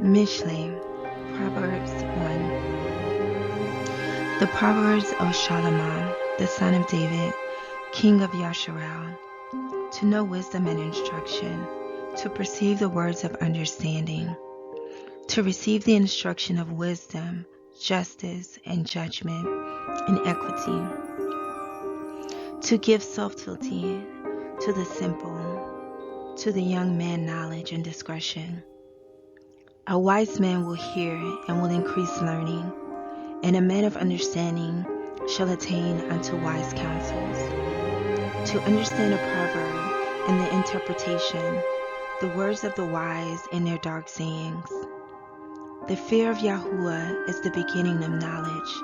Mishlei, Proverbs 1. The Proverbs of Solomon, the son of David, king of Yasharal, to know wisdom and instruction, to perceive the words of understanding, to receive the instruction of wisdom, justice, and judgment, and equity, to give subtlety to the simple, to the young man knowledge and discretion. A wise man will hear and will increase learning, and a man of understanding shall attain unto wise counsels. To understand a proverb and the interpretation, the words of the wise and their dark sayings. The fear of Yahuah is the beginning of knowledge,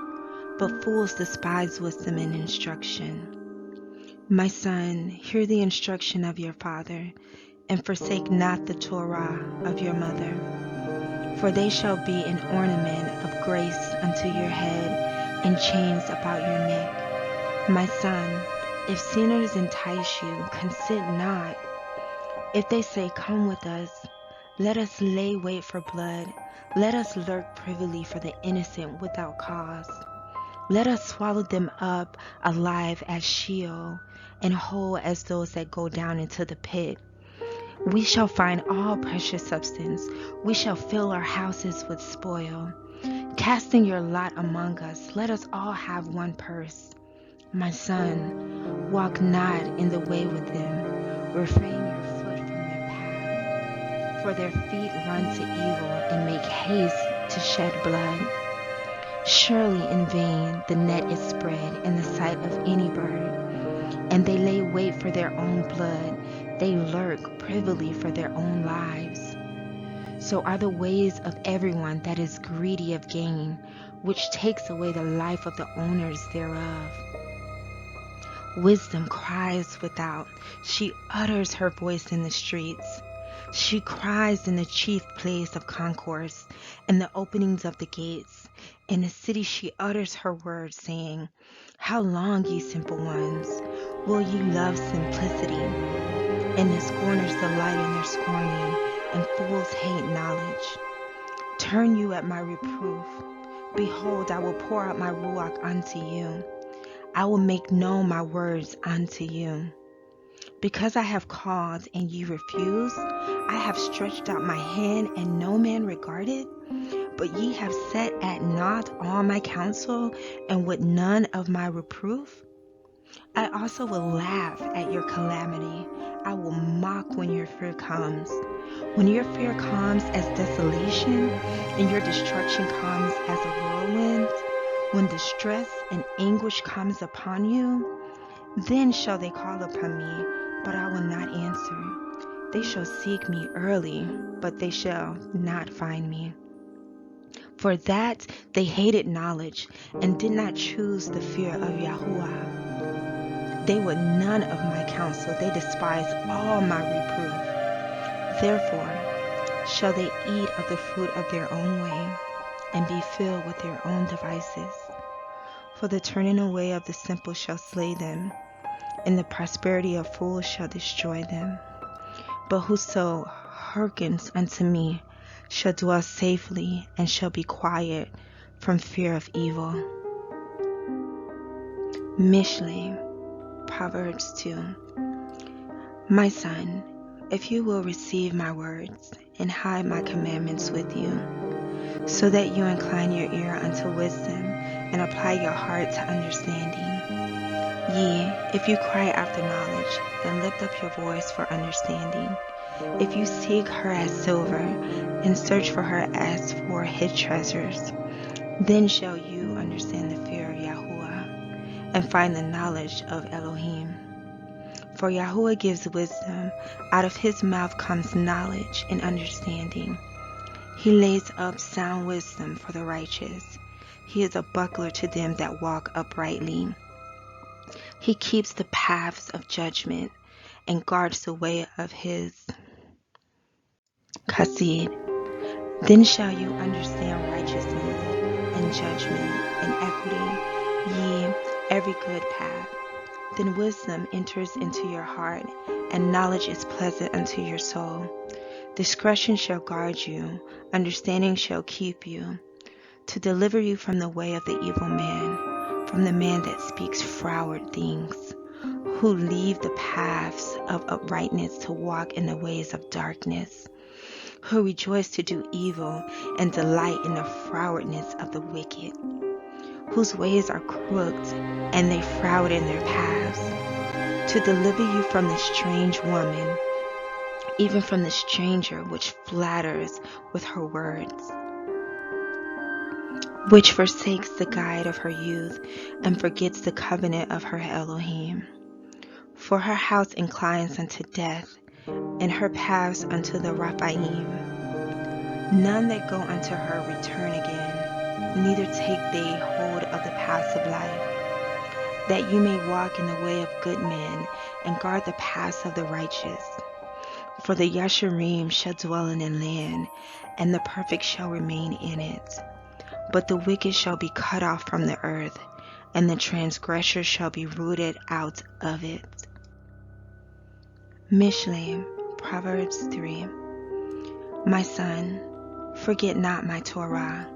but fools despise wisdom and instruction. My son, hear the instruction of your father, and forsake not the Torah of your mother. For they shall be an ornament of grace unto your head, and chains about your neck. My son, if sinners entice you, consent not. If they say, come with us, let us lay wait for blood. Let us lurk privily for the innocent without cause. Let us swallow them up alive as Sheol, and whole as those that go down into the pit. We shall find all precious substance. We shall fill our houses with spoil. Casting your lot among us, let us all have one purse. My son, walk not in the way with them. Refrain your foot from their path. For their feet run to evil and make haste to shed blood. Surely in vain the net is spread in the sight of any bird, and they lay wait for their own blood. They lurk privily for their own lives. So are the ways of everyone that is greedy of gain, which takes away the life of the owners thereof. Wisdom cries without, she utters her voice in the streets. She cries in the chief place of concourse, in the openings of the gates. In the city she utters her words, saying, how long, ye simple ones, will ye love simplicity? And the scorners delight in their scorning, and fools hate knowledge. Turn you at my reproof. Behold, I will pour out my ruach unto you. I will make known my words unto you. Because I have called, and ye refuse, I have stretched out my hand, and no man regarded. But ye have set at naught all my counsel, and would none of my reproof. I also will laugh at your calamity. I will mock when your fear comes. When your fear comes as desolation, and your destruction comes as a whirlwind, when distress and anguish comes upon you, then shall they call upon me, but I will not answer. They shall seek me early, but they shall not find me. For that they hated knowledge, and did not choose the fear of Yahuah. They would none of my counsel, they despise all my reproof. Therefore shall they eat of the fruit of their own way, and be filled with their own devices. For the turning away of the simple shall slay them, and the prosperity of fools shall destroy them. But whoso hearkens unto me shall dwell safely, and shall be quiet from fear of evil. Mishlei, Proverbs 2. My son, if you will receive my words, and hide my commandments with you, so that you incline your ear unto wisdom, and apply your heart to understanding. Yea, if you cry after knowledge, and lift up your voice for understanding, if you seek her as silver, and search for her as for hid treasures, then shall you understand the fear of Yahuah, and find the knowledge of Elohim. For Yahuah gives wisdom, out of his mouth comes knowledge and understanding. He lays up sound wisdom for the righteous. He is a buckler to them that walk uprightly. He keeps the paths of judgment, and guards the way of his Chassid. Then shall you understand righteousness, and judgment, and equity, yea, every good path. Then wisdom enters into your heart, and knowledge is pleasant unto your soul. Discretion shall guard you, understanding shall keep you, to deliver you from the way of the evil man, from the man that speaks froward things, who leave the paths of uprightness to walk in the ways of darkness, who rejoice to do evil and delight in the frowardness of the wicked, whose ways are crooked and they froward in their paths, to deliver you from the strange woman, even from the stranger which flatters with her words, which forsakes the guide of her youth and forgets the covenant of her Elohim. For her house inclines unto death, and her paths unto the Raphaim. None that go unto her return again, neither take they hold of the paths of life, that you may walk in the way of good men, and guard the paths of the righteous. For the Yasharim shall dwell in the land, and the perfect shall remain in it. But the wicked shall be cut off from the earth, and the transgressor shall be rooted out of it. Mishlei, Proverbs 3. My son, forget not my Torah,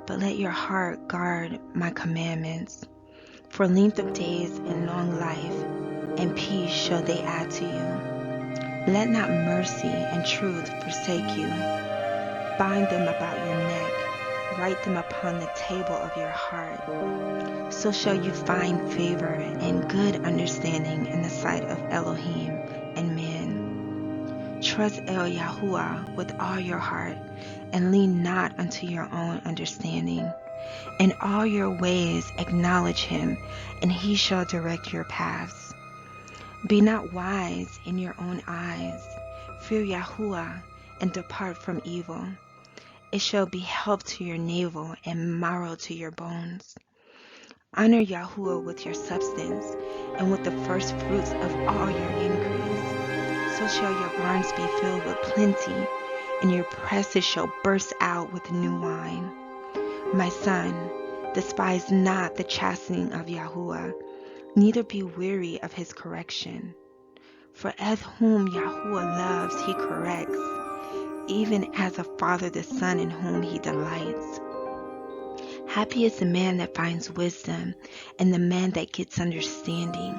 but let your heart guard my commandments. For length of days and long life and peace shall they add to you. Let not mercy and truth forsake you. Bind them about your neck, write them upon the table of your heart. So shall you find favor and good understanding in the sight of Elohim and men. Trust El Yahuah with all your heart, and lean not unto your own understanding. In all your ways acknowledge him, and he shall direct your paths. Be not wise in your own eyes. Fear Yahuah, and depart from evil. It shall be health to your navel and marrow to your bones. Honor Yahuah with your substance, and with the first fruits of all your increase. So shall your barns be filled with plenty, and your presses shall burst out with new wine. My son, despise not the chastening of Yahuah, neither be weary of his correction. For as whom Yahuah loves, he corrects, even as a father the son in whom he delights. Happy is the man that finds wisdom, and the man that gets understanding.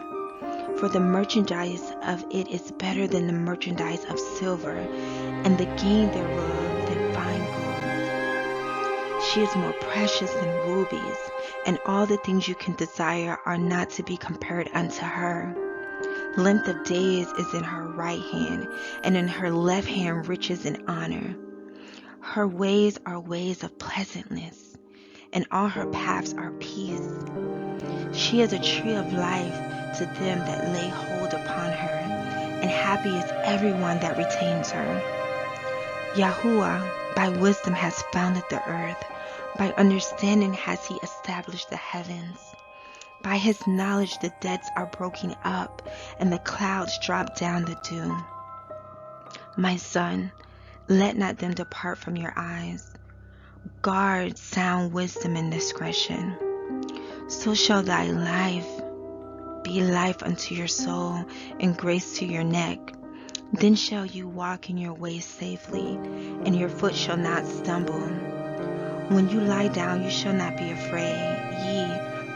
For the merchandise of it is better than the merchandise of silver, and the gain thereof than fine gold. She is more precious than rubies, and all the things you can desire are not to be compared unto her. Length of days is in her right hand, and in her left hand riches and honor. Her ways are ways of pleasantness, and all her paths are peace. She is a tree of life to them that lay hold upon her, and happy is everyone that retains her. Yahuah by wisdom has founded the earth, by understanding has he established the heavens. By his knowledge the depths are broken up, and the clouds drop down the dew. My son, let not them depart from your eyes. Guard sound wisdom and discretion. So shall thy life be life unto your soul, and grace to your neck. Then shall you walk in your ways safely, and your foot shall not stumble. When you lie down, you shall not be afraid.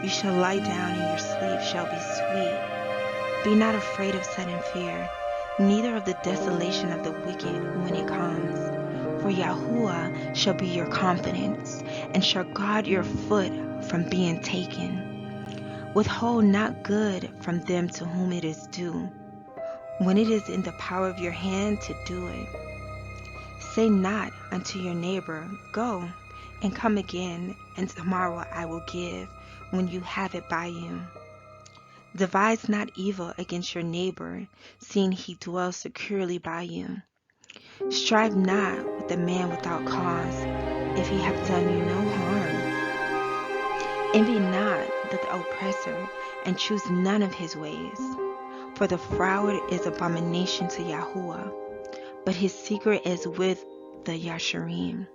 You shall lie down, and your sleep shall be sweet. Be not afraid of sudden fear, neither of the desolation of the wicked when it comes. For Yahuah shall be your confidence, and shall guard your foot from being taken. Withhold not good from them to whom it is due, when it is in the power of your hand to do it. Say not unto your neighbor, Go, and come again, and tomorrow I will give, when you have it by you. Devise not evil against your neighbor, seeing he dwells securely by you. Strive not with the man without cause, if he have done you no harm. Envy not the oppressor, and choose none of his ways. For the froward is abomination to Yahuah, but his secret is with the Yasharim.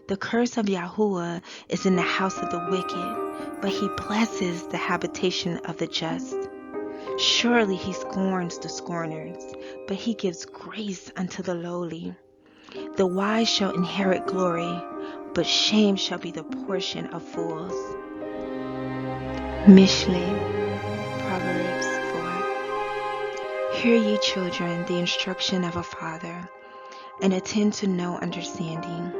The curse of Yahuah is in the house of the wicked, but he blesses the habitation of the just. Surely he scorns the scorners, but he gives grace unto the lowly. The wise shall inherit glory, but shame shall be the portion of fools. Mishlei, Proverbs 4. Hear ye children the instruction of a father, and attend to know understanding.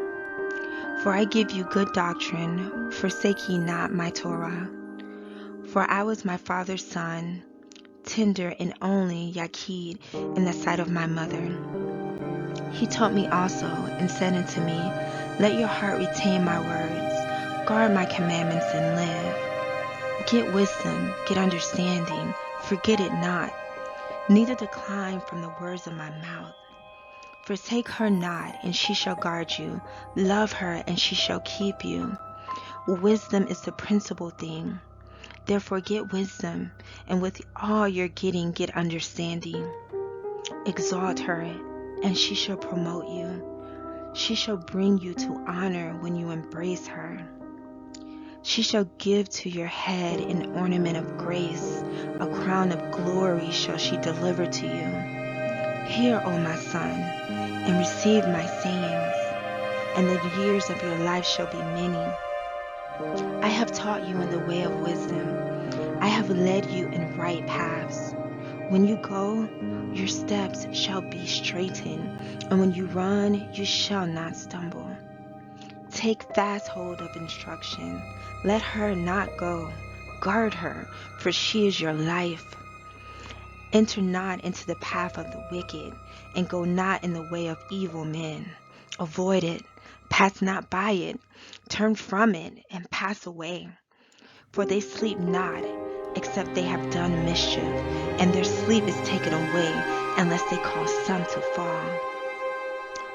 For I give you good doctrine, forsake ye not my Torah. For I was my father's son, tender and only Yakid in the sight of my mother. He taught me also, and said unto me, Let your heart retain my words, guard my commandments and live. Get wisdom, get understanding, forget it not, neither decline from the words of my mouth. Forsake her not, and she shall guard you. Love her, and she shall keep you. Wisdom is the principal thing. Therefore get wisdom, and with all your getting, get understanding. Exalt her, and she shall promote you. She shall bring you to honor when you embrace her. She shall give to your head an ornament of grace, a crown of glory shall she deliver to you. Hear, O my son, and receive my sayings, and the years of your life shall be many. I have taught you in the way of wisdom. I have led you in right paths. When you go, your steps shall be straightened, and when you run, you shall not stumble. Take fast hold of instruction. Let her not go. Guard her, for she is your life. Enter not into the path of the wicked, and go not in the way of evil men. Avoid it, pass not by it, turn from it, and pass away. For they sleep not, except they have done mischief, and their sleep is taken away, unless they cause some to fall.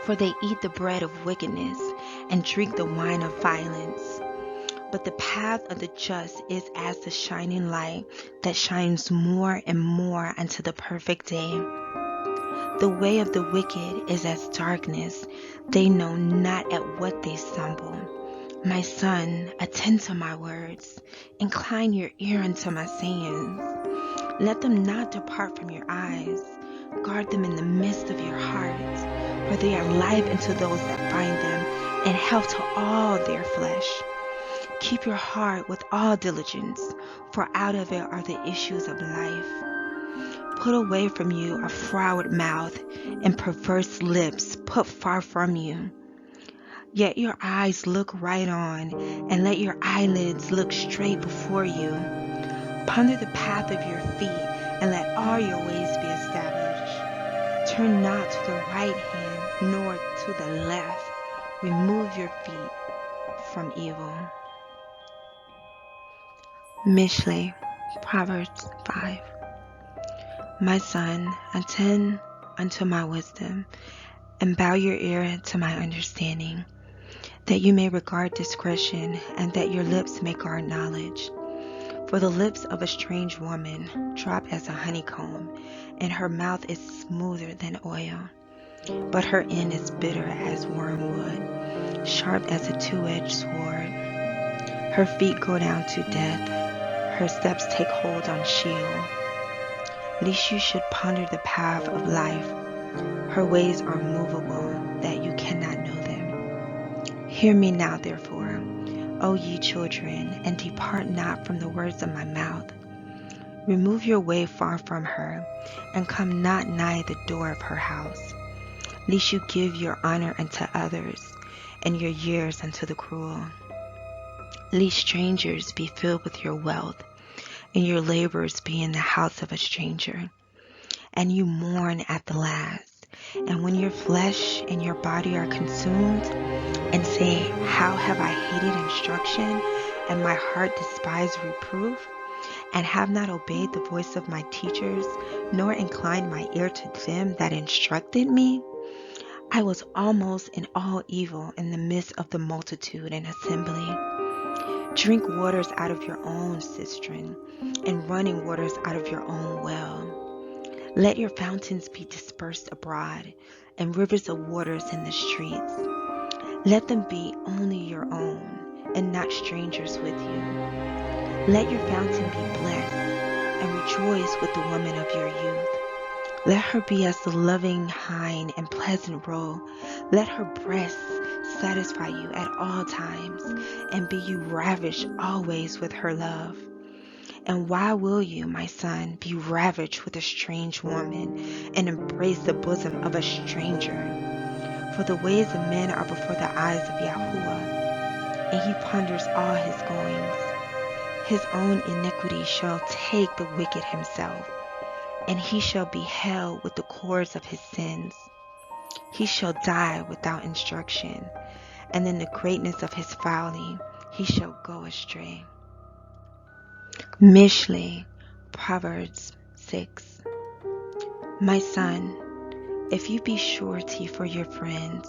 For they eat the bread of wickedness, and drink the wine of violence. But the path of the just is as the shining light that shines more and more unto the perfect day. The way of the wicked is as darkness. They know not at what they stumble. My son, attend to my words. Incline your ear unto my sayings. Let them not depart from your eyes. Guard them in the midst of your heart, for they are life unto those that find them, and health to all their flesh. Keep your heart with all diligence, for out of it are the issues of life. Put away from you a froward mouth, and perverse lips put far from you. Yet your eyes look right on, and let your eyelids look straight before you. Ponder the path of your feet, and let all your ways be established. Turn not to the right hand, nor to the left. Remove your feet from evil. Mishlei, Proverbs 5. My son, attend unto my wisdom, and bow your ear to my understanding, that you may regard discretion, and that your lips may guard knowledge. For the lips of a strange woman drop as a honeycomb, and her mouth is smoother than oil. But her end is bitter as wormwood, sharp as a two-edged sword. Her feet go down to death, her steps take hold on Sheol. Lest you should ponder the path of life, her ways are movable, that you cannot know them. Hear me now, therefore, O ye children, and depart not from the words of my mouth. Remove your way far from her, and come not nigh the door of her house, lest you give your honor unto others, and your years unto the cruel. Lest strangers be filled with your wealth, and your labors be in the house of a stranger, and you mourn at the last. And when your flesh and your body are consumed, and say, How have I hated instruction, and my heart despised reproof, and have not obeyed the voice of my teachers, nor inclined my ear to them that instructed me? I was almost in all evil in the midst of the multitude and assembly. Drink waters out of your own cistern, and running waters out of your own well. Let your fountains be dispersed abroad, and rivers of waters in the streets. Let them be only your own, and not strangers with you. Let your fountain be blessed, and rejoice with the woman of your youth. Let her be as the loving hind and pleasant roe. Let her breasts satisfy you at all times, and be you ravished always with her love. And why will you, my son, be ravaged with a strange woman, and embrace the bosom of a stranger? For the ways of men are before the eyes of Yahuah, and he ponders all his goings. His own iniquity shall take the wicked himself, and he shall be held with the cords of his sins. He shall die without instruction, and in the greatness of his folly he shall go astray. Mishlei, Proverbs 6. My son, if you be surety for your friend,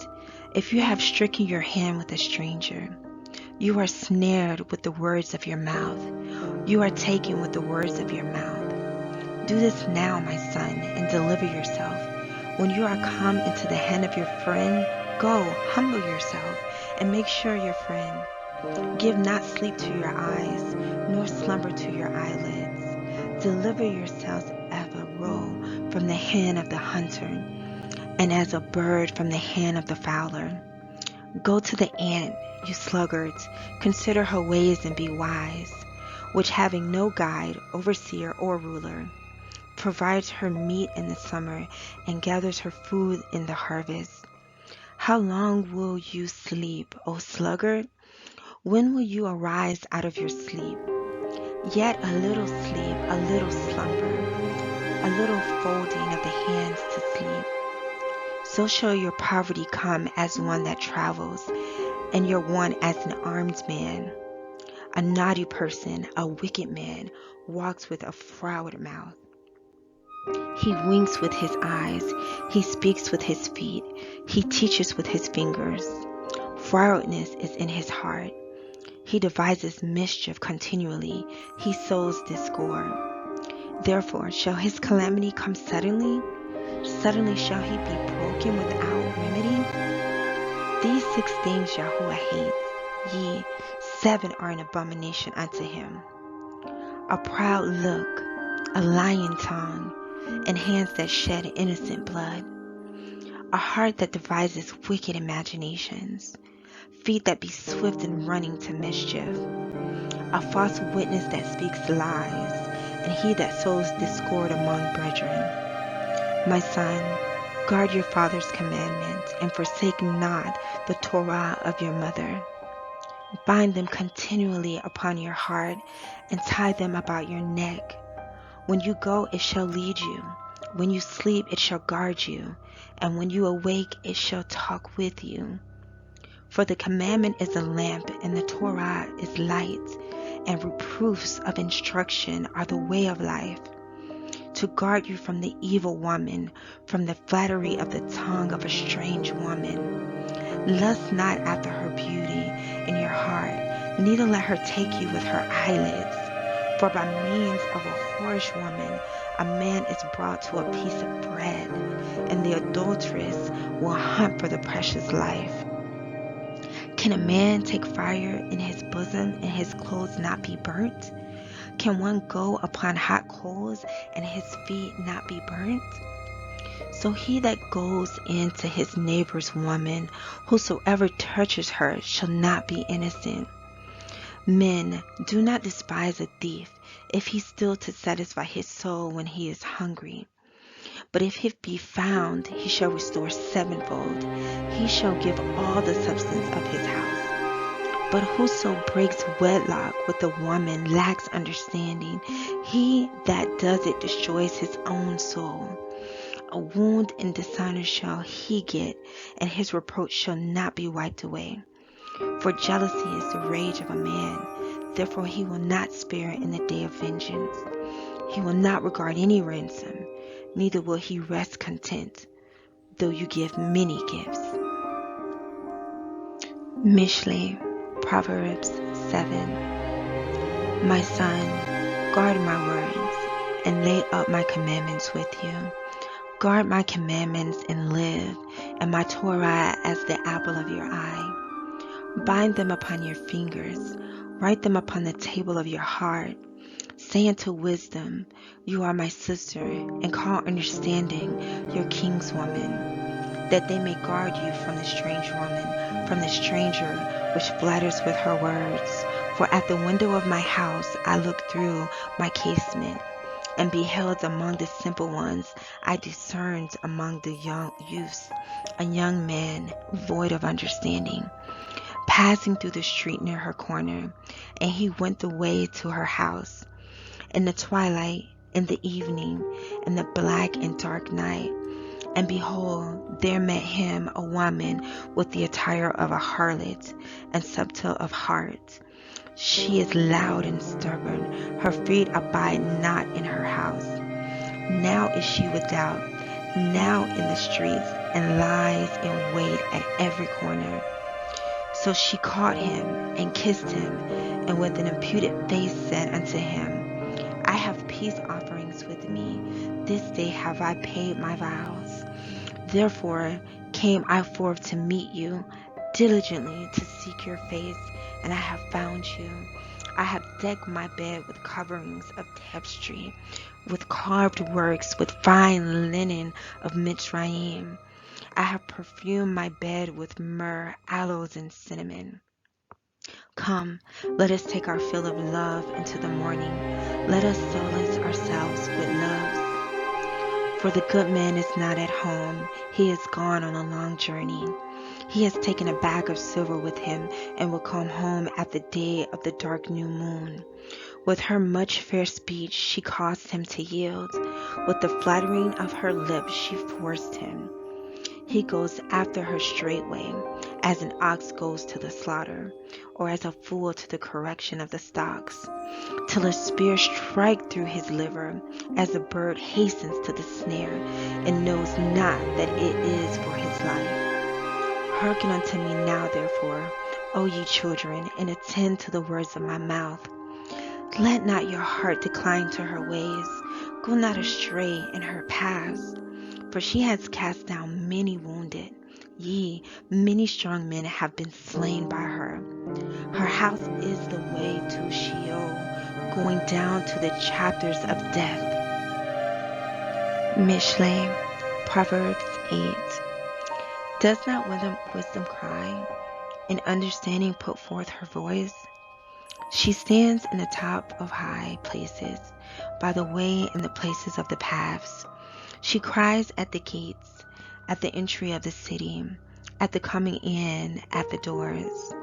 if you have stricken your hand with a stranger, you are snared with the words of your mouth. You are taken with the words of your mouth. Do this now, my son, and deliver yourself. When you are come into the hand of your friend, go, humble yourself, and make sure your friend. Give not sleep to your eyes, nor slumber to your eyelids. Deliver yourselves as a roe from the hand of the hunter, and as a bird from the hand of the fowler. Go to the ant, you sluggards, consider her ways and be wise, which having no guide, overseer, or ruler, provides her meat in the summer and gathers her food in the harvest. How long will you sleep, O sluggard? When will you arise out of your sleep? Yet a little sleep, a little slumber, a little folding of the hands to sleep. So shall your poverty come as one that travels, and your want as an armed man. A naughty person, a wicked man, walks with a froward mouth. He winks with his eyes, he speaks with his feet, he teaches with his fingers. Frowardness is in his heart. He devises mischief continually, he sows discord. Therefore shall his calamity come suddenly? Suddenly shall he be broken without remedy? These 6 things Yahuah hates, yea, 7 are an abomination unto him: a proud look, a lying tongue, and hands that shed innocent blood, a heart that devises wicked imaginations, feet that be swift in running to mischief, a false witness that speaks lies, and he that sows discord among brethren. My son, guard your father's commandments, and forsake not the Torah of your mother. Bind them continually upon your heart, and tie them about your neck. When you go, it shall lead you. When you sleep, it shall guard you. And when you awake, it shall talk with you. For the commandment is a lamp, and the Torah is light, and reproofs of instruction are the way of life. To guard you from the evil woman, from the flattery of the tongue of a strange woman. Lust not after her beauty in your heart, neither let her take you with her eyelids. For by means of a whorish woman, a man is brought to a piece of bread, and the adulteress will hunt for the precious life. Can a man take fire in his bosom and his clothes not be burnt? Can one go upon hot coals and his feet not be burnt? So he that goes into his neighbor's woman, whosoever touches her shall not be innocent. Men, do not despise a thief, if he steal to satisfy his soul when he is hungry. But if he be found, he shall restore 7-fold. He shall give all the substance of his house. But whoso breaks wedlock with a woman lacks understanding. He that does it destroys his own soul. A wound and dishonor shall he get, and his reproach shall not be wiped away. For jealousy is the rage of a man, therefore he will not spare in the day of vengeance. He will not regard any ransom, neither will he rest content, though you give many gifts. Mishlei, Proverbs 7. My son, guard my words, and lay up my commandments with you. Guard my commandments and live, and my Torah as the apple of your eye. Bind them upon your fingers, write them upon the table of your heart. Say unto wisdom, you are my sister, and call understanding your king's woman. that they may guard you from the strange woman, from the stranger which flatters with her words. For at the window of my house I looked through my casement, and beheld among the simple ones, I discerned among the young youths a young man void of understanding, passing through the street near her corner, and he went the way to her house. In the twilight, in the evening, in the black and dark night, and behold, there met him a woman with the attire of a harlot, and subtle of heart. She is loud and stubborn, her feet abide not in her house. Now is she without, now in the streets, and lies in wait at every corner. So she caught him, and kissed him, and with an imputed face said unto him, I have peace offerings with me, this day have I paid my vows. Therefore came I forth to meet you, diligently to seek your face, and I have found you. I have decked my bed with coverings of tapestry, with carved works, with fine linen of Mitzrayim. I have perfumed my bed with myrrh, aloes, and cinnamon. Come, let us take our fill of love into the morning. Let us solace ourselves with loves. For the good man is not at home. He is gone on a long journey. He has taken a bag of silver with him, and will come home at the day of the dark new moon. With her much fair speech she caused him to yield. With the flattering of her lips she forced him. He goes after her straightway, as an ox goes to the slaughter, or as a fool to the correction of the stocks, till a spear strike through his liver, as a bird hastens to the snare, and knows not that it is for his life. Hearken unto me now, therefore, O ye children, and attend to the words of my mouth. Let not your heart decline to her ways. Go not astray in her paths. For she has cast down many wounded. Yea, many strong men have been slain by her. Her house is the way to Sheol, going down to the chapters of death. Mishlei, Proverbs 8. Does not wisdom cry, and understanding put forth her voice? She stands in the top of high places, by the way in the places of the paths. She cries at the gates, at the entry of the city, at the coming in at the doors.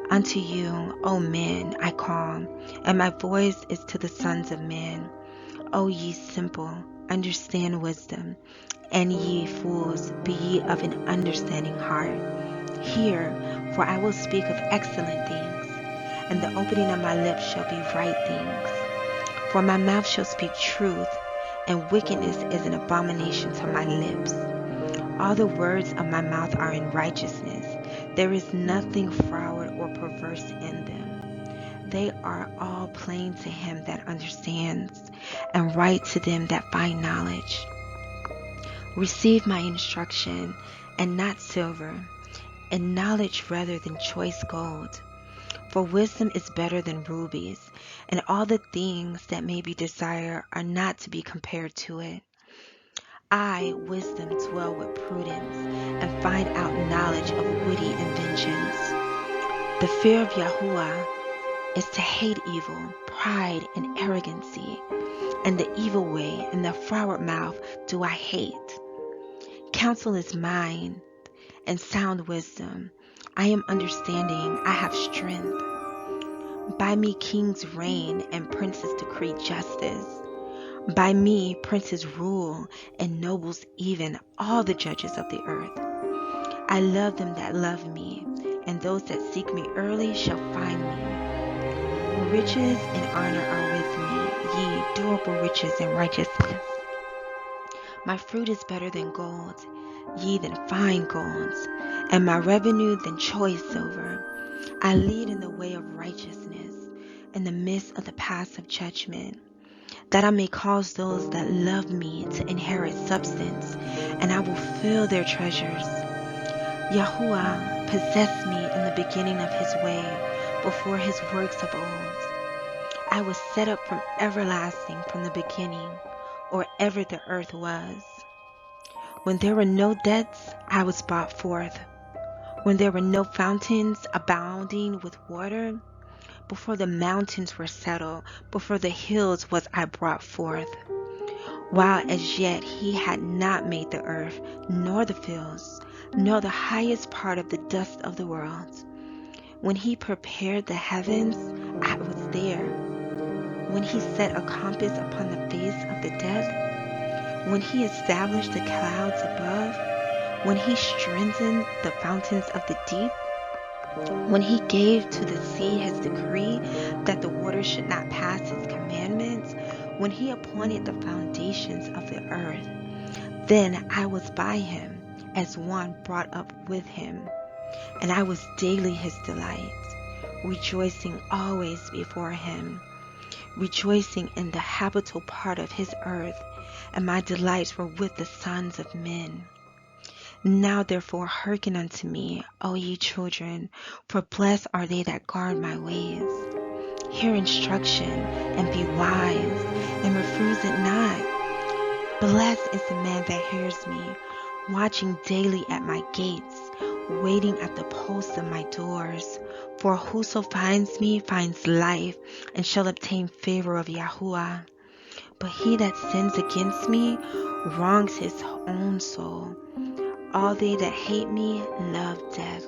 Unto you, O men, I call, and my voice is to the sons of men. O ye simple, understand wisdom, and ye fools, be ye of an understanding heart. Hear, for I will speak of excellent things, and the opening of my lips shall be right things. For my mouth shall speak truth, and wickedness is an abomination to my lips. All the words of my mouth are in righteousness. There is nothing froward or perverse in them. They are all plain to him that understands, and right to them that find knowledge. Receive my instruction, and not silver, and knowledge rather than choice gold. For wisdom is better than rubies, and all the things that may be desired are not to be compared to it. I, wisdom, dwell with prudence, and find out knowledge of witty inventions. The fear of Yahuah is to hate evil, pride, and arrogancy, and the evil way and the froward mouth do I hate. Counsel is mine, and sound wisdom. I am understanding, I have strength. By me kings reign, and princes decree justice. By me princes rule, and nobles even, all the judges of the earth. I love them that love me, and those that seek me early shall find me. Riches and honor are with me, ye durable riches and righteousness. My fruit is better than gold, ye than fine golds, and my revenue than choice silver. I lead in the way of righteousness, in the midst of the paths of judgment, that I may cause those that love me to inherit substance, and I will fill their treasures. Yahuah possessed me in the beginning of his way, before his works of old. I was set up from everlasting, from the beginning, or ever the earth was. When there were no debts, I was brought forth. When there were no fountains abounding with water, before the mountains were settled, before the hills was I brought forth. While as yet he had not made the earth, nor the fields, nor the highest part of the dust of the world. When he prepared the heavens, I was there. When he set a compass upon the face of the dead, when he established the clouds above, when he strengthened the fountains of the deep, when he gave to the sea his decree that the waters should not pass his commandments, when he appointed the foundations of the earth, then I was by him as one brought up with him, and I was daily his delight, rejoicing always before him, rejoicing in the habitable part of his earth, and my delights were with the sons of men. Now therefore hearken unto me, O ye children, for blessed are they that guard my ways. Hear instruction, and be wise, and refuse it not. Blessed is the man that hears me, watching daily at my gates, waiting at the posts of my doors. For whoso finds me finds life, and shall obtain favor of Yahuah. But he that sins against me wrongs his own soul. All they that hate me love death.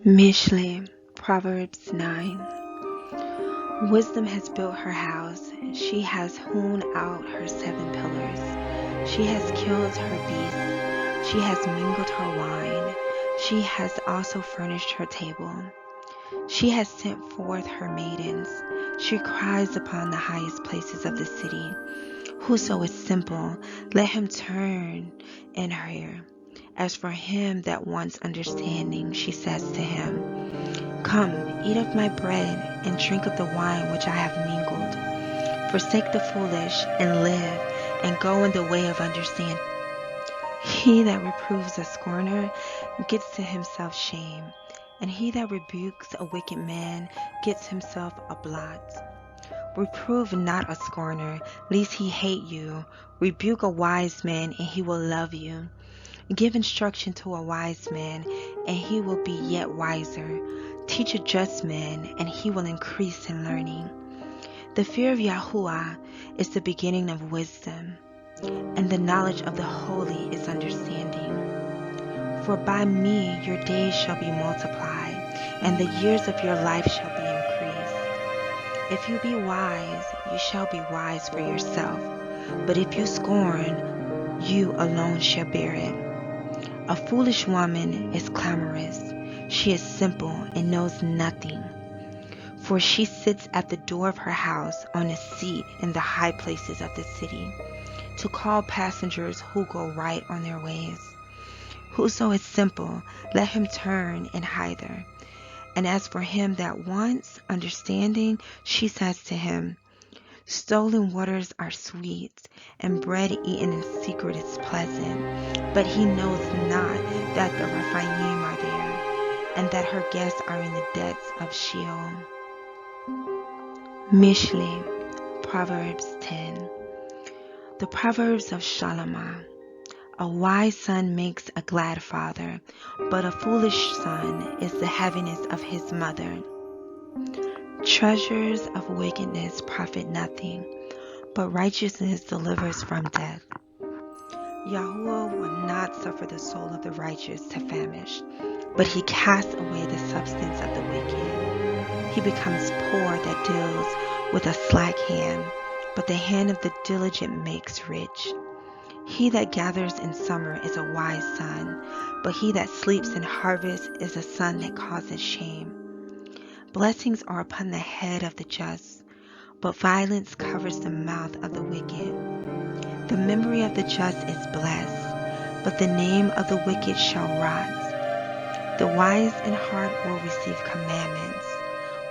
Mishlei, Proverbs 9. Wisdom has built her house. She has hewn out her 7 pillars. She has killed her beasts. She has mingled her wine. She has also furnished her table. She has sent forth her maidens. She cries upon the highest places of the city. Whoso is simple, let him turn and hear. As for him that wants understanding, she says to him, Come, eat of my bread, and drink of the wine which I have mingled. Forsake the foolish, and live, and go in the way of understanding. He that reproves a scorner gets to himself shame, and he that rebukes a wicked man gets himself a blot. Reprove not a scorner, lest he hate you. Rebuke a wise man, and he will love you. Give instruction to a wise man, and he will be yet wiser. Teach a just man, and he will increase in learning. The fear of Yahuah is the beginning of wisdom, and the knowledge of the holy is understanding. For by me your days shall be multiplied, and the years of your life shall be increased. If you be wise, you shall be wise for yourself. But if you scorn, you alone shall bear it. A foolish woman is clamorous. She is simple and knows nothing. For she sits at the door of her house on a seat in the high places of the city, to call passengers who go right on their ways. Whoso is simple, let him turn and hither. And as for him that wants understanding, she says to him, Stolen waters are sweet, and bread eaten in secret is pleasant. But he knows not that the Rephaim are there, and that her guests are in the depths of Sheol. Mishlei, Proverbs 10. The Proverbs of Shalomah. A wise son makes a glad father, but a foolish son is the heaviness of his mother. Treasures of wickedness profit nothing, but righteousness delivers from death. Yahuah will not suffer the soul of the righteous to famish, but he casts away the substance of the wicked. He becomes poor that deals with a slack hand, but the hand of the diligent makes rich. He that gathers in summer is a wise son, but he that sleeps in harvest is a son that causes shame. Blessings are upon the head of the just, but violence covers the mouth of the wicked. The memory of the just is blessed, but the name of the wicked shall rot. The wise in heart will receive commandments,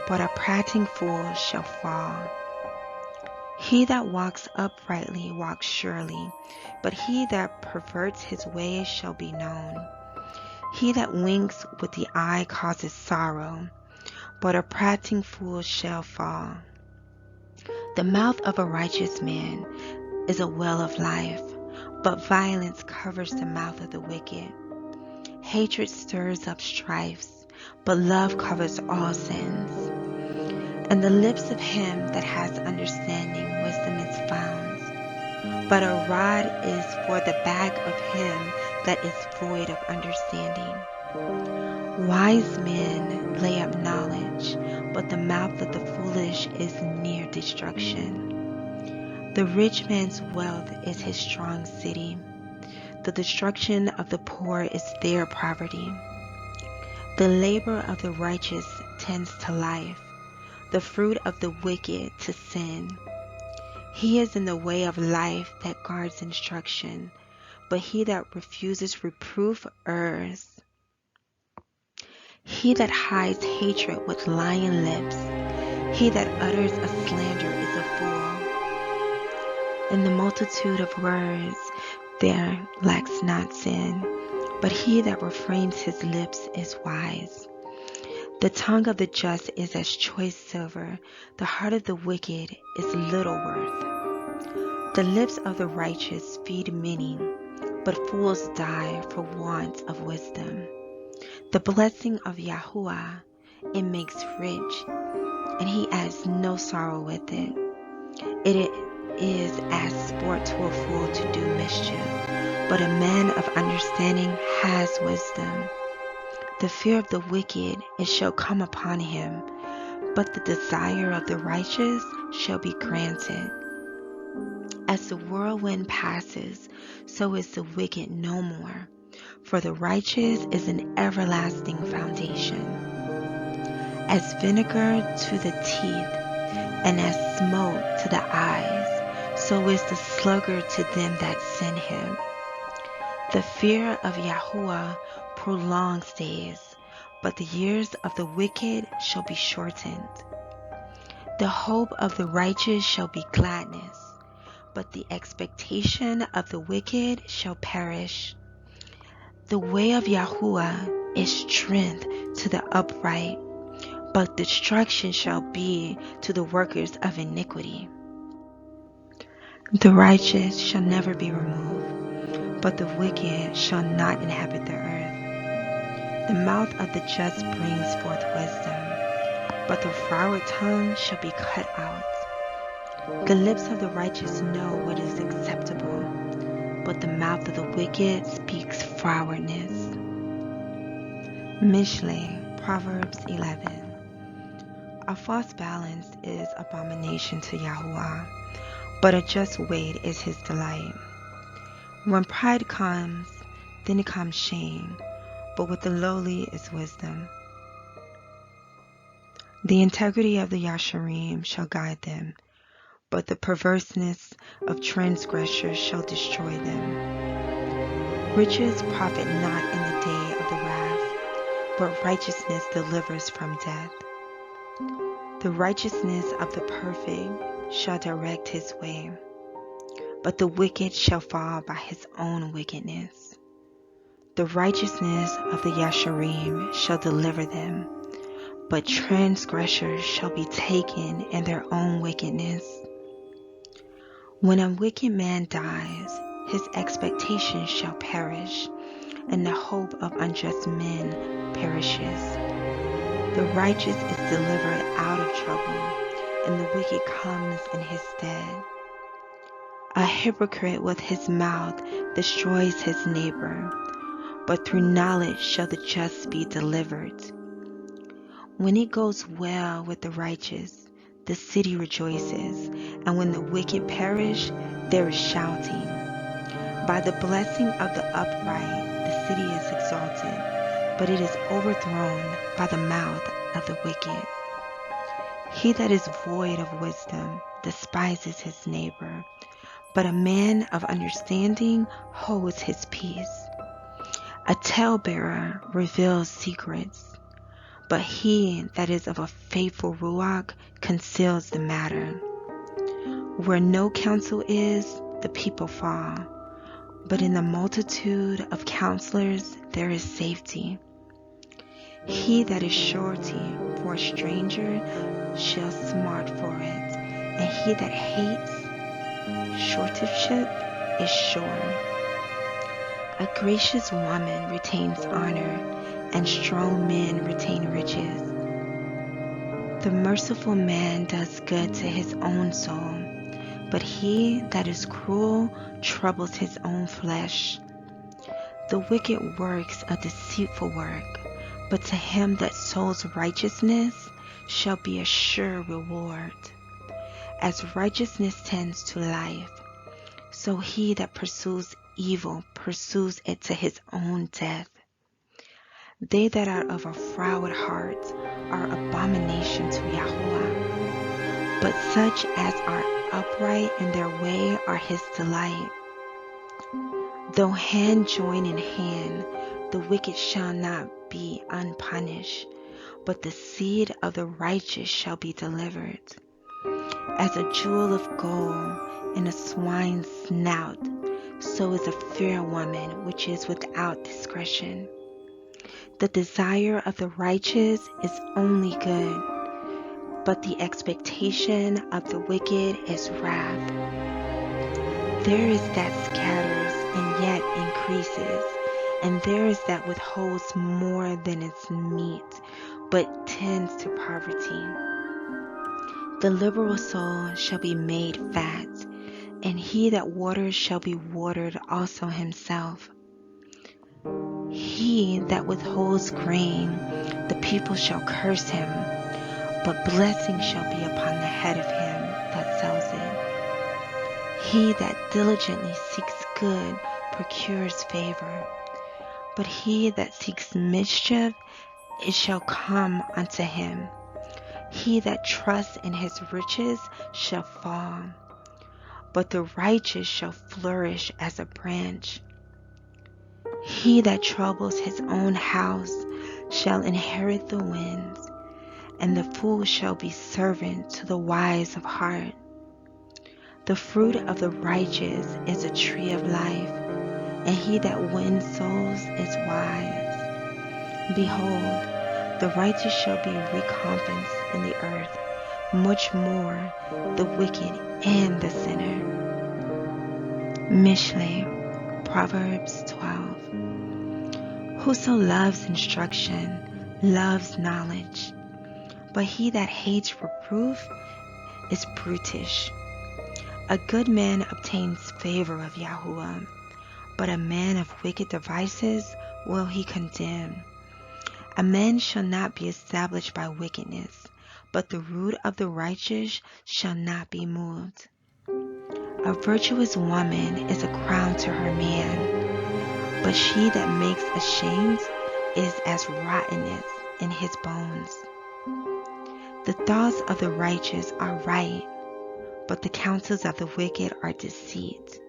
but a prating fool shall fall. He that walks uprightly walks surely, but he that perverts his ways shall be known. He that winks with the eye causes sorrow, but a prating fool shall fall. The mouth of a righteous man is a well of life, but violence covers the mouth of the wicked. Hatred stirs up strifes, but love covers all sins. And the lips of him that has understanding wisdom is found, but a rod is for the bag of him that is void of understanding. Wise men lay up knowledge, but the mouth of the foolish is near destruction. The rich man's wealth is his strong city. The destruction of the poor is their poverty. The labor of the righteous tends to life, the fruit of the wicked to sin. He is in the way of life that guards instruction, but he that refuses reproof errs. He that hides hatred with lying lips, he that utters a slander is a fool. In the multitude of words there lacks not sin, but he that refrains his lips is wise. The tongue of the just is as choice silver, the heart of the wicked is little worth. The lips of the righteous feed many, but fools die for want of wisdom. The blessing of Yahuah, it makes rich, and he adds no sorrow with it. It is as sport to a fool to do mischief, but a man of understanding has wisdom. The fear of the wicked, it shall come upon him, but the desire of the righteous shall be granted. As the whirlwind passes, so is the wicked no more, for the righteous is an everlasting foundation. As vinegar to the teeth, and as smoke to the eyes, so is the sluggard to them that send him. The fear of Yahuah prolongs days, but the years of the wicked shall be shortened. The hope of the righteous shall be gladness, but the expectation of the wicked shall perish. The way of Yahuah is strength to the upright, but destruction shall be to the workers of iniquity. The righteous shall never be removed, but the wicked shall not inhabit the earth. The mouth of the just brings forth wisdom, but the froward tongue shall be cut out. The lips of the righteous know what is acceptable, but the mouth of the wicked speaks frowardness. Mishlei, Proverbs 11. A false balance is abomination to Yahuah, but a just weight is his delight. When pride comes, then it comes shame, but with the lowly is wisdom. The integrity of the Yasharim shall guide them, but the perverseness of transgressors shall destroy them. Riches profit not in the day of the wrath, but righteousness delivers from death. The righteousness of the perfect shall direct his way, but the wicked shall fall by his own wickedness. The righteousness of the Yasharim shall deliver them, but transgressors shall be taken in their own wickedness. When a wicked man dies, his expectation shall perish, and the hope of unjust men perishes. The righteous is delivered out of trouble, and the wicked comes in his stead. A hypocrite with his mouth destroys his neighbor, but through knowledge shall the just be delivered. When it goes well with the righteous, the city rejoices, and when the wicked perish, there is shouting. By the blessing of the upright, the city is exalted, but it is overthrown by the mouth of the wicked. He that is void of wisdom despises his neighbor, but a man of understanding holds his peace. A talebearer reveals secrets, but he that is of a faithful ruach conceals the matter. Where no counsel is, the people fall, but in the multitude of counselors there is safety. He that is surety for a stranger shall smart for it, and he that hates shortship is sure. A gracious woman retains honor, and strong men retain riches. The merciful man does good to his own soul, but he that is cruel troubles his own flesh. The wicked works a deceitful work, but to him that sows righteousness shall be a sure reward. As righteousness tends to life, so he that pursues evil pursues it to his own death. They that are of a froward heart are abomination to Yahuah, but such as are upright in their way are his delight. Though hand join in hand, the wicked shall not be unpunished, but the seed of the righteous shall be delivered. As a jewel of gold in a swine's snout, so is a fair woman which is without discretion. The desire of the righteous is only good, but the expectation of the wicked is wrath. There is that scatters and yet increases, and there is that withholds more than its meat, but tends to poverty. The liberal soul shall be made fat, and he that waters shall be watered also himself. He that withholds grain, the people shall curse him, but blessing shall be upon the head of him that sells it. He that diligently seeks good procures favor, but he that seeks mischief, it shall come unto him. He that trusts in his riches shall fall, but the righteous shall flourish as a branch. He that troubles his own house shall inherit the winds, and the fool shall be servant to the wise of heart. The fruit of the righteous is a tree of life, and he that wins souls is wise. Behold, the righteous shall be recompensed in the earth, much more the wicked and the sinner. Mishlei, Proverbs 12. Whoso loves instruction loves knowledge, but he that hates reproof is brutish. A good man obtains favor of Yahuah, but a man of wicked devices will he condemn. A man shall not be established by wickedness, but the root of the righteous shall not be moved. A virtuous woman is a crown to her man, but she that makes ashamed is as rottenness in his bones. The thoughts of the righteous are right, but the counsels of the wicked are deceit.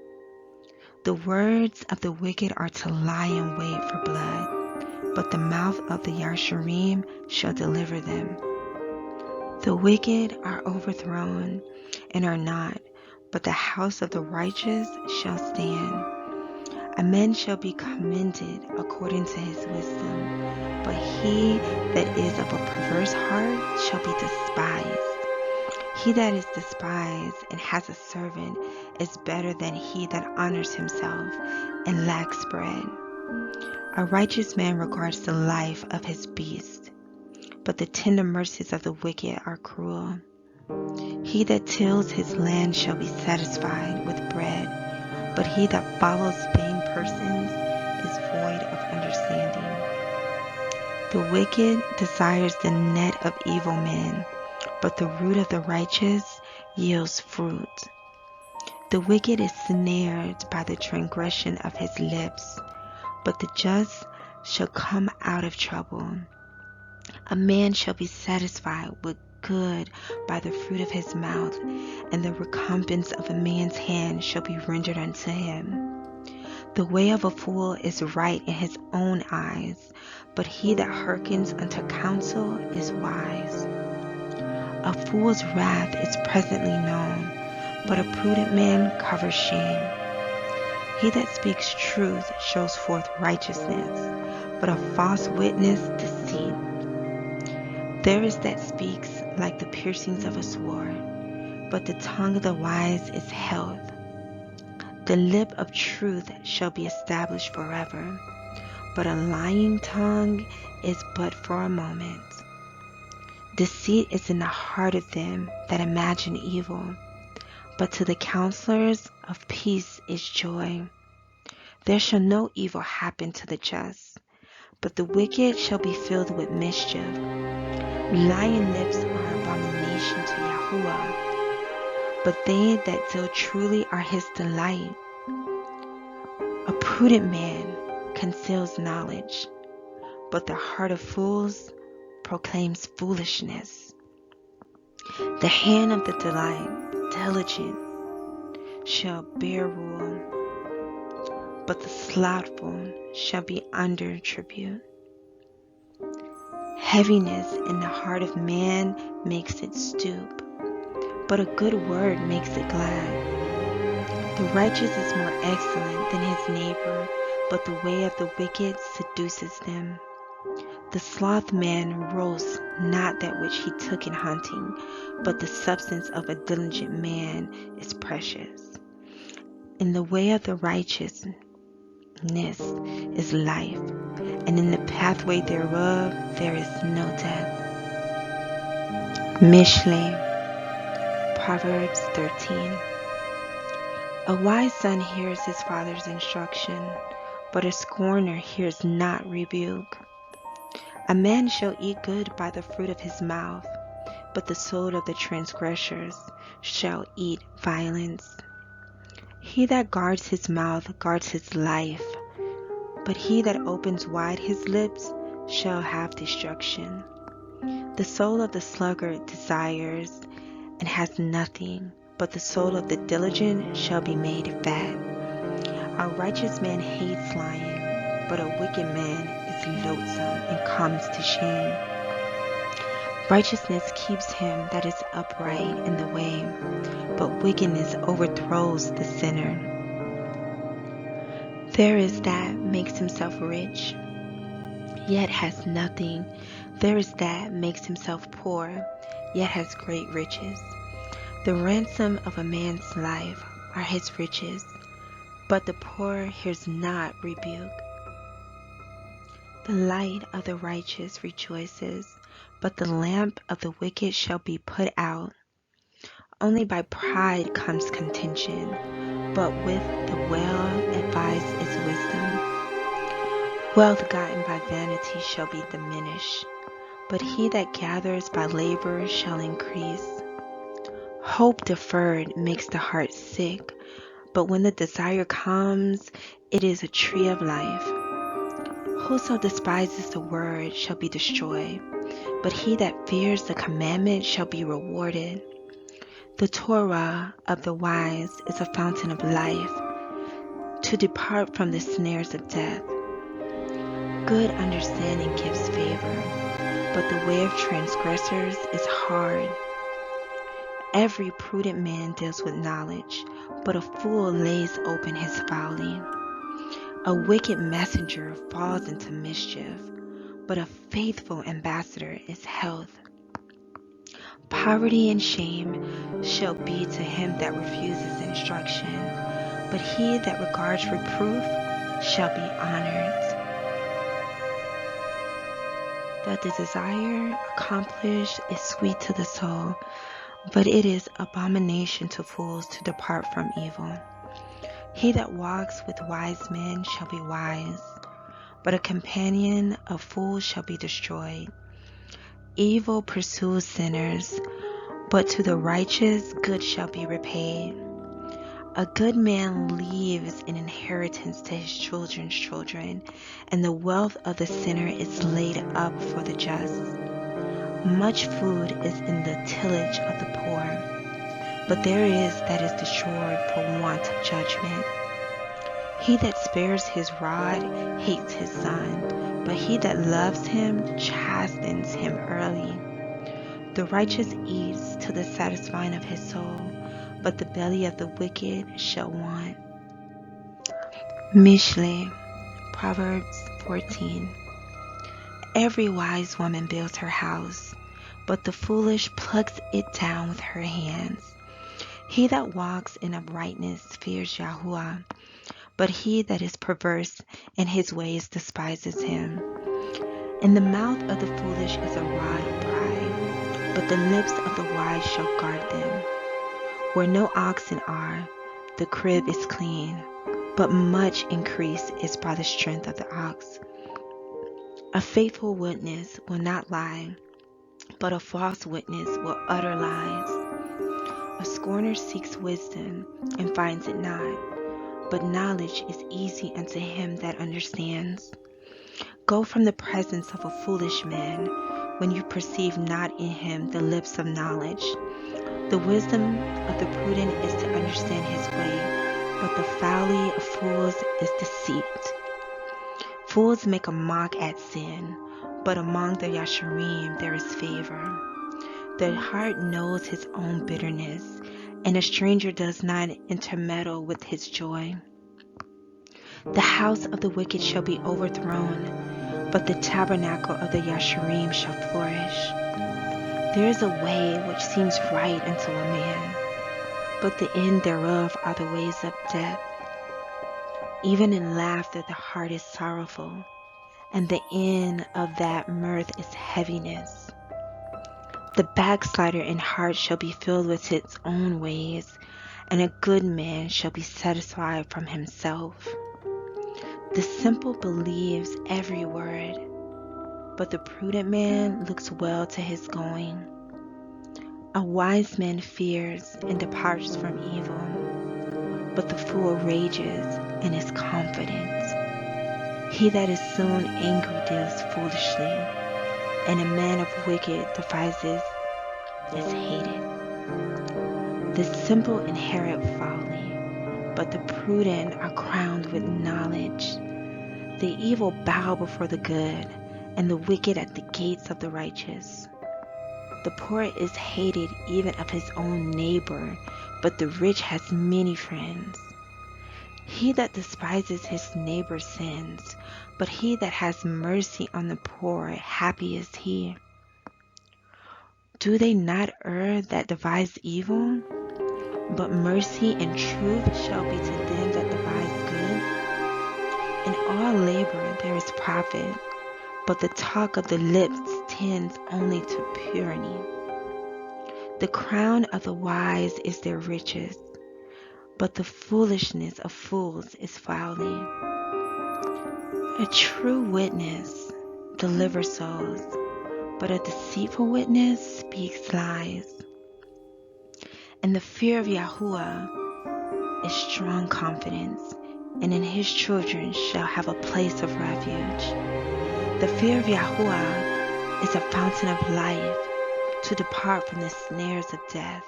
The words of the wicked are to lie in wait for blood, but the mouth of the Yasharim shall deliver them. The wicked are overthrown and are not, but the house of the righteous shall stand. A man shall be commended according to his wisdom, but he that is of a perverse heart shall be despised. He that is despised and has a servant is better than he that honors himself and lacks bread. A righteous man regards the life of his beast, but the tender mercies of the wicked are cruel. He that tills his land shall be satisfied with bread, but he that follows vain persons is void of understanding. The wicked desires the net of evil men, but the root of the righteous yields fruit. The wicked is snared by the transgression of his lips, but the just shall come out of trouble. A man shall be satisfied with good by the fruit of his mouth, and the recompense of a man's hand shall be rendered unto him. The way of a fool is right in his own eyes, but he that hearkens unto counsel is wise. A fool's wrath is presently known, but a prudent man covers shame. He that speaks truth shows forth righteousness, but a false witness deceit. There is that speaks like the piercings of a sword, but the tongue of the wise is health. The lip of truth shall be established forever, but a lying tongue is but for a moment. Deceit is in the heart of them that imagine evil, but to the counselors of peace is joy. There shall no evil happen to the just, but the wicked shall be filled with mischief. Lying lips are abomination to Yahuah, but they that deal truly are his delight. A prudent man conceals knowledge, but the heart of fools proclaims foolishness. The hand of the diligent shall bear rule, but the slothful shall be under tribute. Heaviness in the heart of man makes it stoop, but a good word makes it glad. The righteous is more excellent than his neighbor, but the way of the wicked seduces them. The sloth man roasts not that which he took in hunting, but the substance of a diligent man is precious. In the way of the righteousness is life, and in the pathway thereof there is no death. Mishlei, Proverbs 13. A wise son hears his father's instruction, but a scorner hears not rebuke. A man shall eat good by the fruit of his mouth, but the soul of the transgressors shall eat violence. He that guards his mouth guards his life, but he that opens wide his lips shall have destruction. The soul of the sluggard desires and has nothing, but the soul of the diligent shall be made fat. A righteous man hates lying, but a wicked man is loathsome and comes to shame. Righteousness keeps him that is upright in the way, but wickedness overthrows the sinner. There is that makes himself rich, yet has nothing. There is that makes himself poor, yet has great riches. The ransom of a man's life are his riches, but the poor hears not rebuke. The light of the righteous rejoices, but the lamp of the wicked shall be put out. Only by pride comes contention, but with the well-advised is wisdom. Wealth gotten by vanity shall be diminished, but he that gathers by labor shall increase. Hope deferred makes the heart sick, but when the desire comes, it is a tree of life. Whoso despises the word shall be destroyed, but he that fears the commandment shall be rewarded. The Torah of the wise is a fountain of life, to depart from the snares of death. Good understanding gives favor, but the way of transgressors is hard. Every prudent man deals with knowledge, but a fool lays open his folly. A wicked messenger falls into mischief, but a faithful ambassador is health. Poverty and shame shall be to him that refuses instruction, but he that regards reproof shall be honored. That the desire accomplished is sweet to the soul, but it is abomination to fools to depart from evil. He that walks with wise men shall be wise, but a companion of fools shall be destroyed. Evil pursues sinners, but to the righteous good shall be repaid. A good man leaves an inheritance to his children's children, and the wealth of the sinner is laid up for the just. Much food is in the tillage of the poor, but there is that is destroyed for want of judgment. He that spares his rod hates his son, but he that loves him chastens him early. The righteous eats to the satisfying of his soul, but the belly of the wicked shall want. Mishlei, Proverbs 14. Every wise woman builds her house, but the foolish plucks it down with her hands. He that walks in uprightness fears Yahuah, but he that is perverse in his ways despises him. In the mouth of the foolish is a rod of pride, but the lips of the wise shall guard them. Where no oxen are, the crib is clean, but much increase is by the strength of the ox. A faithful witness will not lie, but a false witness will utter lies. A scorner seeks wisdom and finds it not, but knowledge is easy unto him that understands. Go from the presence of a foolish man when you perceive not in him the lips of knowledge. The wisdom of the prudent is to understand his way, but the folly of fools is deceit. Fools make a mock at sin, but among the Yasharim there is favor. The heart knows his own bitterness, and a stranger does not intermeddle with his joy. The house of the wicked shall be overthrown, but the tabernacle of the Yasharim shall flourish. There is a way which seems right unto a man, but the end thereof are the ways of death. Even in laughter the heart is sorrowful, and the end of that mirth is heaviness. The backslider in heart shall be filled with his own ways, and a good man shall be satisfied from himself. The simple believes every word, but the prudent man looks well to his going. A wise man fears and departs from evil, but the fool rages and is confident. He that is soon angry deals foolishly, and a man of wicked devices is hated. The simple inherit folly, but the prudent are crowned with knowledge. The evil bow before the good, and the wicked at the gates of the righteous. The poor is hated even of his own neighbor, but the rich has many friends. He that despises his neighbor sins, but he that has mercy on the poor, happy is he. Do they not err that devise evil? But mercy and truth shall be to them that devise good. In all labor there is profit, but the talk of the lips tends only to purity. The crown of the wise is their riches, but the foolishness of fools is folly. A true witness delivers souls, but a deceitful witness speaks lies. And the fear of Yahuah is strong confidence, and in his children shall have a place of refuge. The fear of Yahuah is a fountain of life, to depart from the snares of death.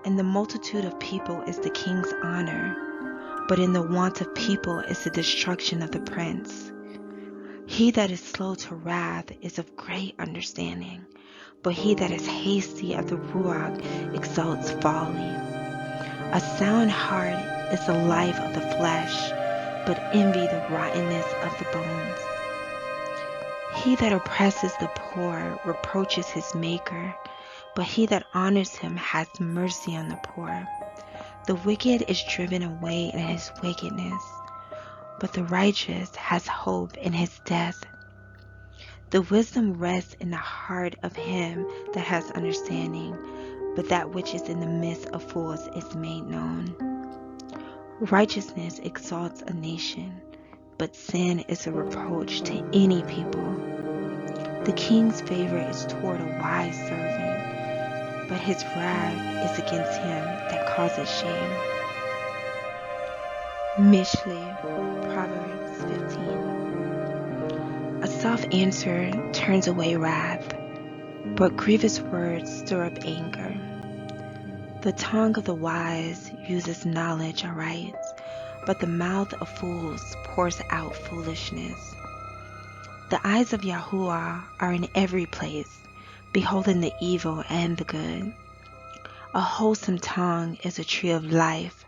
In the multitude of people is the king's honor, but in the want of people is the destruction of the prince. He that is slow to wrath is of great understanding, but he that is hasty of the Ruach exalts folly. A sound heart is the life of the flesh, but envy the rottenness of the bones. He that oppresses the poor reproaches his maker, but he that honors him has mercy on the poor. The wicked is driven away in his wickedness, but the righteous has hope in his death. The wisdom rests in the heart of him that has understanding, but that which is in the midst of fools is made known. Righteousness exalts a nation, but sin is a reproach to any people. The king's favor is toward a wise servant, but his wrath is against him that causes shame. Mishlei, Proverbs 15. A soft answer turns away wrath, but grievous words stir up anger. The tongue of the wise uses knowledge aright, but the mouth of fools pours out foolishness. The eyes of Yahuah are in every place, beholding the evil and the good. A wholesome tongue is a tree of life,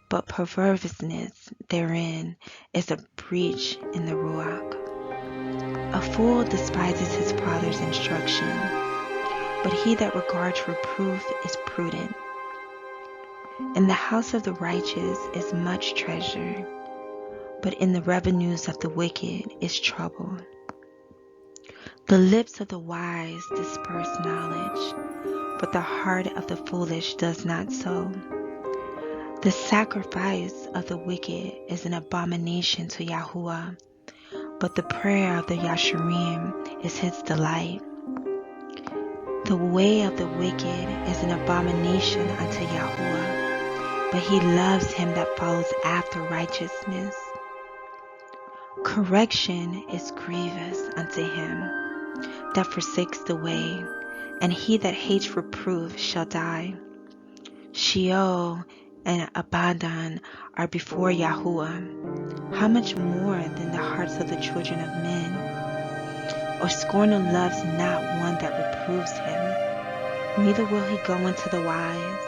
but perverseness therein is a breach in the Ruach. A fool despises his father's instruction, but he that regards reproof is prudent. In the house of the righteous is much treasure, but in the revenues of the wicked is trouble. The lips of the wise disperse knowledge, but the heart of the foolish does not so. The sacrifice of the wicked is an abomination to Yahuah, but the prayer of the Yasharim is his delight. The way of the wicked is an abomination unto Yahuah, but he loves him that follows after righteousness. Correction is grievous unto him that forsakes the way, and he that hates reproof shall die. Sheol and Abaddon are before Yahuah. How much more than the hearts of the children of men? Or scorner loves not one that reproves him, neither will he go unto the wise.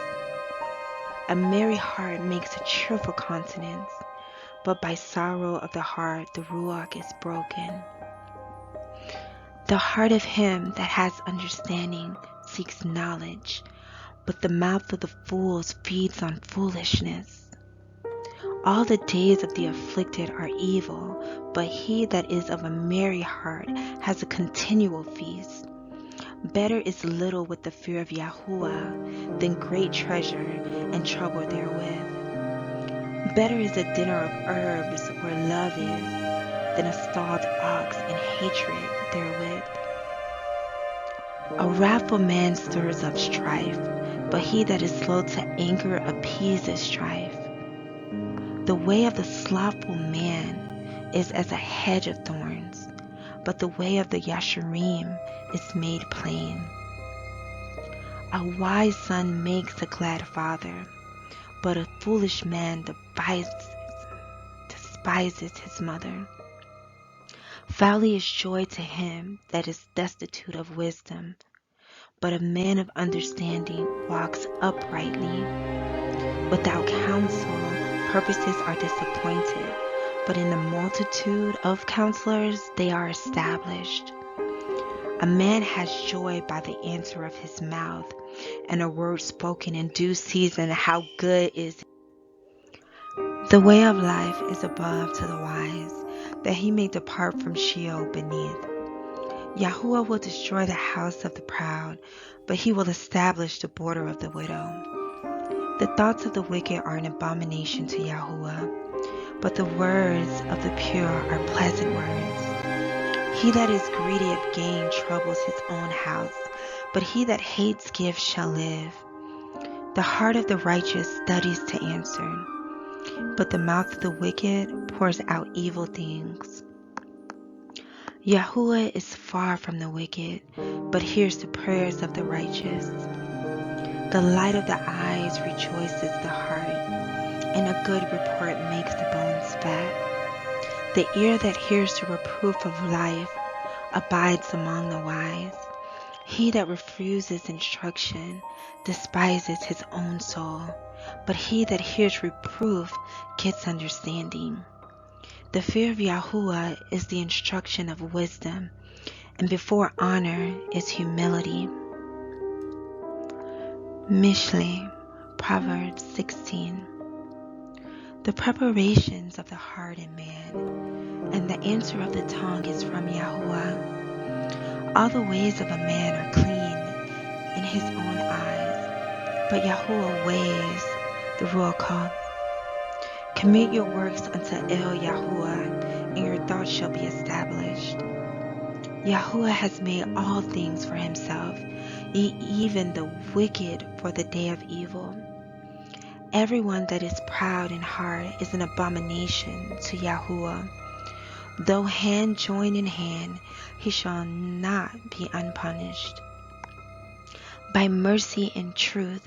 A merry heart makes a cheerful countenance, but by sorrow of the heart the ruach is broken. The heart of him that has understanding seeks knowledge, but the mouth of the fools feeds on foolishness. All the days of the afflicted are evil, but he that is of a merry heart has a continual feast. Better is little with the fear of Yahuah than great treasure and trouble therewith. Better is a dinner of herbs where love is, than a stalled ox and hatred therewith. A wrathful man stirs up strife, but he that is slow to anger appeases strife. The way of the slothful man is as a hedge of thorns, but the way of the Yasharim is made plain. A wise son makes a glad father, but a foolish man despises his mother. Folly is joy to him that is destitute of wisdom, but a man of understanding walks uprightly. Without counsel, purposes are disappointed, but in the multitude of counselors they are established. A man has joy by the answer of his mouth, and a word spoken in due season, how good is it. The way of life is above to the wise, that he may depart from Sheol beneath. Yahuah will destroy the house of the proud, but he will establish the border of the widow. The thoughts of the wicked are an abomination to Yahuah, but the words of the pure are pleasant words. He that is greedy of gain troubles his own house, but he that hates gifts shall live. The heart of the righteous studies to answer, but the mouth of the wicked pours out evil things. Yahuah is far from the wicked, but hears the prayers of the righteous. The light of the eyes rejoices the heart, and a good report makes the bones fat. The ear that hears the reproof of life abides among the wise. He that refuses instruction despises his own soul, but he that hears reproof gets understanding. The fear of Yahuah is the instruction of wisdom, and before honor is humility. Mishlei, Proverbs 16. The preparations of the heart in man, and the answer of the tongue is from Yahuah. All the ways of a man are clean in his own eyes, but Yahuah weighs the ruach. Commit your works unto El Yahuah, and your thoughts shall be established. Yahuah has made all things for himself, even the wicked for the day of evil. Everyone that is proud in heart is an abomination to Yahuah. Though hand join in hand, he shall not be unpunished. By mercy and truth,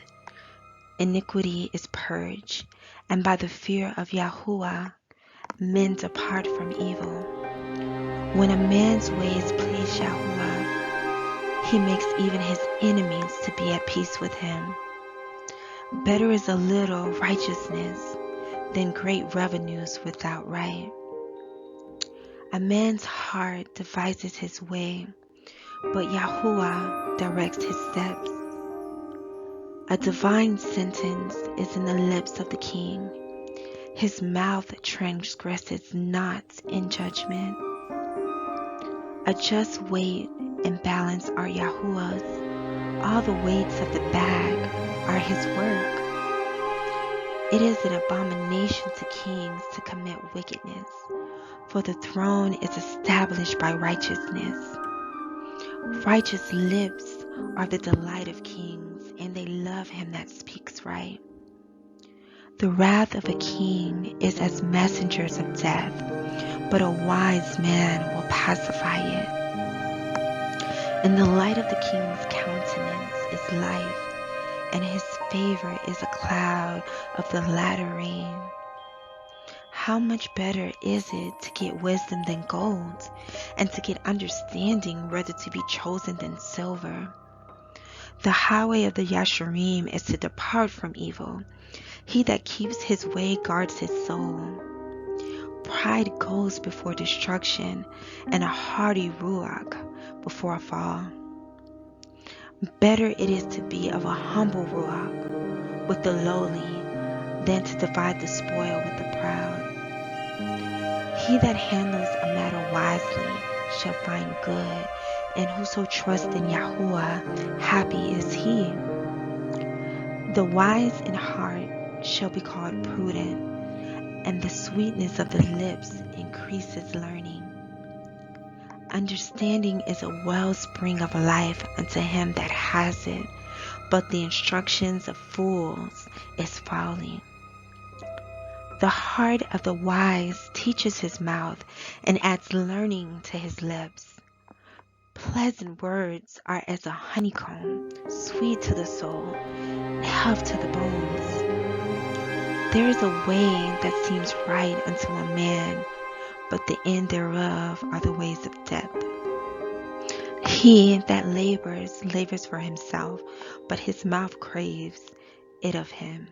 iniquity is purged, and by the fear of Yahuah, men depart from evil. When a man's ways please Yahuah, he makes even his enemies to be at peace with him. Better is a little righteousness than great revenues without right. A man's heart devises his way, but Yahuah directs his steps. A divine sentence is in the lips of the king. His mouth transgresses not in judgment. A just weight and balance are Yahuah's. All the weights of the bag are his work. It is an abomination to kings to commit wickedness, for the throne is established by righteousness. Righteous lips are the delight of kings, and they love him that speaks right. The wrath of a king is as messengers of death, but a wise man will pacify it. In the light of the king's countenance is life, and his favor is a cloud of the latter rain. How much better is it to get wisdom than gold, and to get understanding rather to be chosen than silver? The highway of the Yasharim is to depart from evil. He that keeps his way guards his soul. Pride goes before destruction, and a haughty ruach before a fall. Better it is to be of a humble ruach with the lowly than to divide the spoil with the proud. He that handles a matter wisely shall find good, and whoso trusts in Yahuah, happy is he. The wise in heart shall be called prudent, and the sweetness of the lips increases learning. Understanding is a wellspring of life unto him that has it, but the instructions of fools is folly. The heart of the wise teaches his mouth, and adds learning to his lips. Pleasant words are as a honeycomb, sweet to the soul, health to the bones. There is a way that seems right unto a man, but the end thereof are the ways of death. He that labors for himself, but his mouth craves it of him.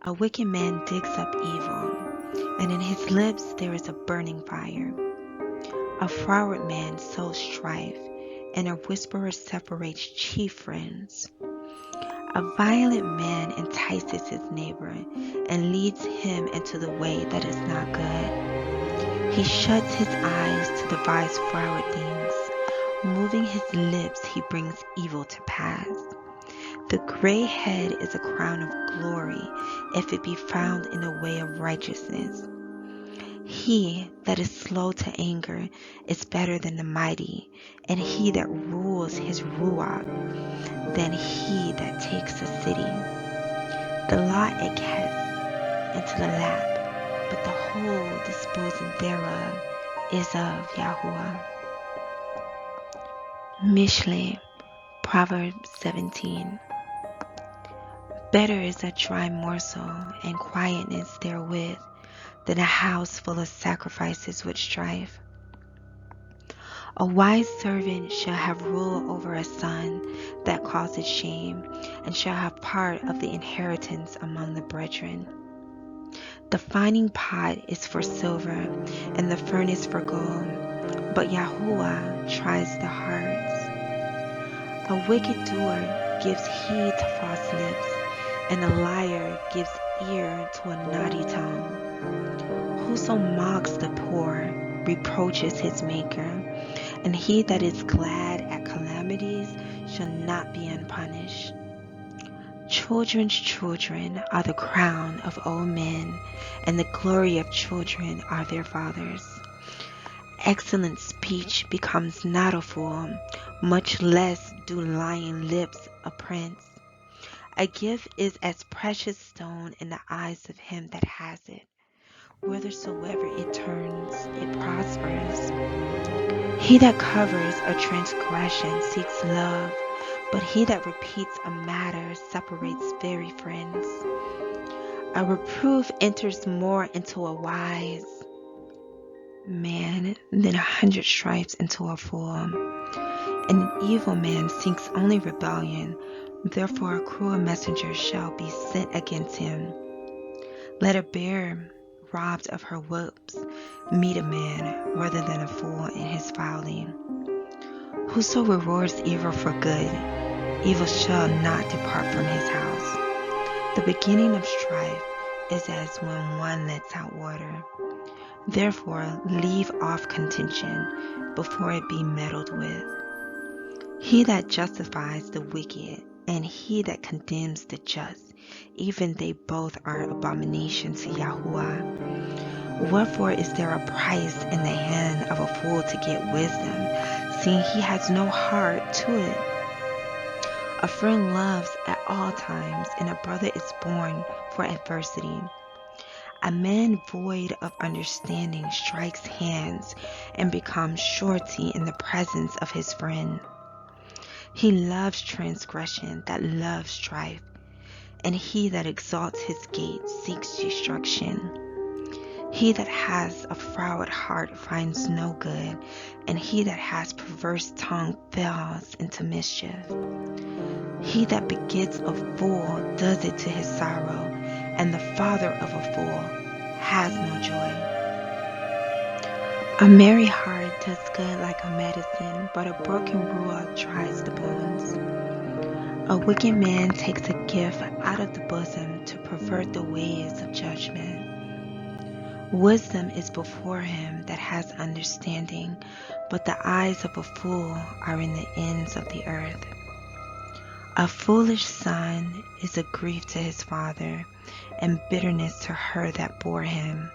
A wicked man digs up evil, and in his lips there is a burning fire. A froward man sows strife, and a whisperer separates chief friends. A violent man entices his neighbor, and leads him into the way that is not good. He shuts his eyes to devise froward things. Moving his lips, he brings evil to pass. The gray head is a crown of glory, if it be found in the way of righteousness. He that is slow to anger is better than the mighty, and he that rules his ruach than he that takes a city. The law it casts into the lap, but the whole disposing thereof is of Yahuah. Mishlei, Proverbs 17. Better is a dry morsel and quietness therewith than a house full of sacrifices with strife. A wise servant shall have rule over a son that causes shame, and shall have part of the inheritance among the brethren. The fining pot is for silver, and the furnace for gold, but Yahuah tries the hearts. A wicked doer gives heed to false lips, and a liar gives ear to a naughty tongue. Whoso mocks the poor reproaches his maker, and he that is glad at calamities shall not be unpunished. Children's children are the crown of old men, and the glory of children are their fathers. Excellent speech becomes not a fool, much less do lying lips a prince. A gift is as precious stone in the eyes of him that has it. Whithersoever it turns, it prospers. He that covers a transgression seeks love, but he that repeats a matter separates very friends. A reproof enters more into a wise man than 100 stripes into a fool. And an evil man seeks only rebellion, therefore a cruel messenger shall be sent against him. Let a bear robbed of her whelps meet a man rather than a fool in his folly. Whoso rewards evil for good, evil shall not depart from his house. The beginning of strife is as when one lets out water. Therefore leave off contention before it be meddled with. He that justifies the wicked and he that condemns the just, even they both are abomination to Yahuah. Wherefore is there a price in the hand of a fool to get wisdom, seeing he has no heart to it? A friend loves at all times, and a brother is born for adversity. A man void of understanding strikes hands and becomes surety in the presence of his friend. He loves transgression that loves strife, and he that exalts his gate seeks destruction. He that has a froward heart finds no good, and he that has perverse tongue falls into mischief. He that begets a fool does it to his sorrow, and the father of a fool has no joy. A merry heart does good like a medicine, but a broken ruach dries the bones. A wicked man takes a gift out of the bosom to pervert the ways of judgment. Wisdom is before him that has understanding, but the eyes of a fool are in the ends of the earth. A foolish son is a grief to his father, and bitterness to her that bore him.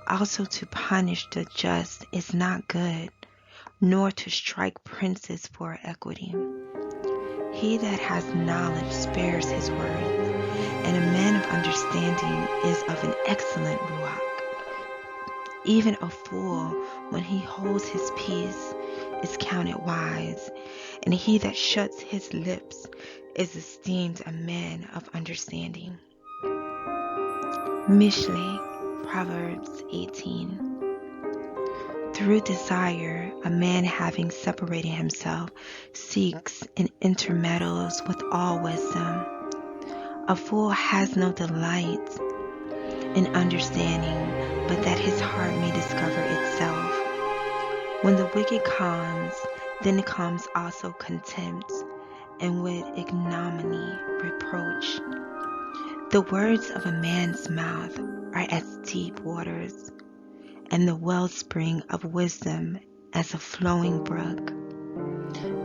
Also to punish the just is not good, nor to strike princes for equity. He that has knowledge spares his words, and a man of understanding is of an excellent ruach. Even a fool, when he holds his peace, is counted wise, and he that shuts his lips is esteemed a man of understanding. Mishlei, Proverbs 18. Through desire, a man having separated himself seeks and intermeddles with all wisdom. A fool has no delight in understanding, but that his heart may discover itself. When the wicked comes, then comes also contempt, and with ignominy reproach. The words of a man's mouth are as deep waters, and the wellspring of wisdom as a flowing brook.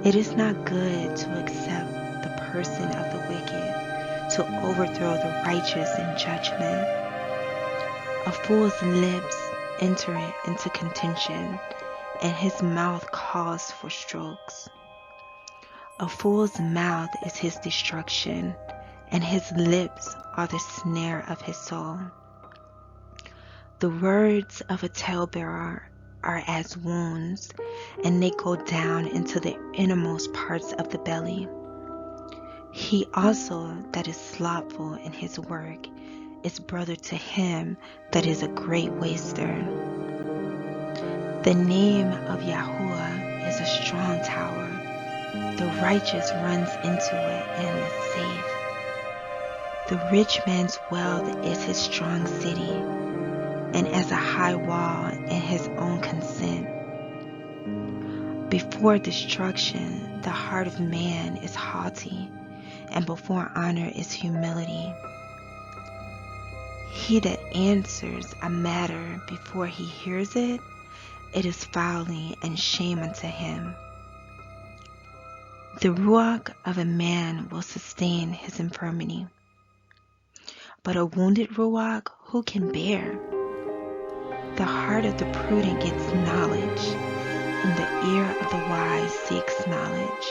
It is not good to accept the person of the wicked, to overthrow the righteous in judgment. A fool's lips enter into contention, and his mouth calls for strokes. A fool's mouth is his destruction, and his lips are the snare of his soul. The words of a talebearer are as wounds, and they go down into the innermost parts of the belly. He also that is slothful in his work is brother to him that is a great waster. The name of Yahuah is a strong tower. The righteous runs into it and is safe. The rich man's wealth is his strong city, and as a high wall in his own consent. Before destruction, the heart of man is haughty, and before honor is humility. He that answers a matter before he hears it, it is folly and shame unto him. The ruach of a man will sustain his infirmity, but a wounded ruach who can bear? The heart of the prudent gets knowledge, and the ear of the wise seeks knowledge.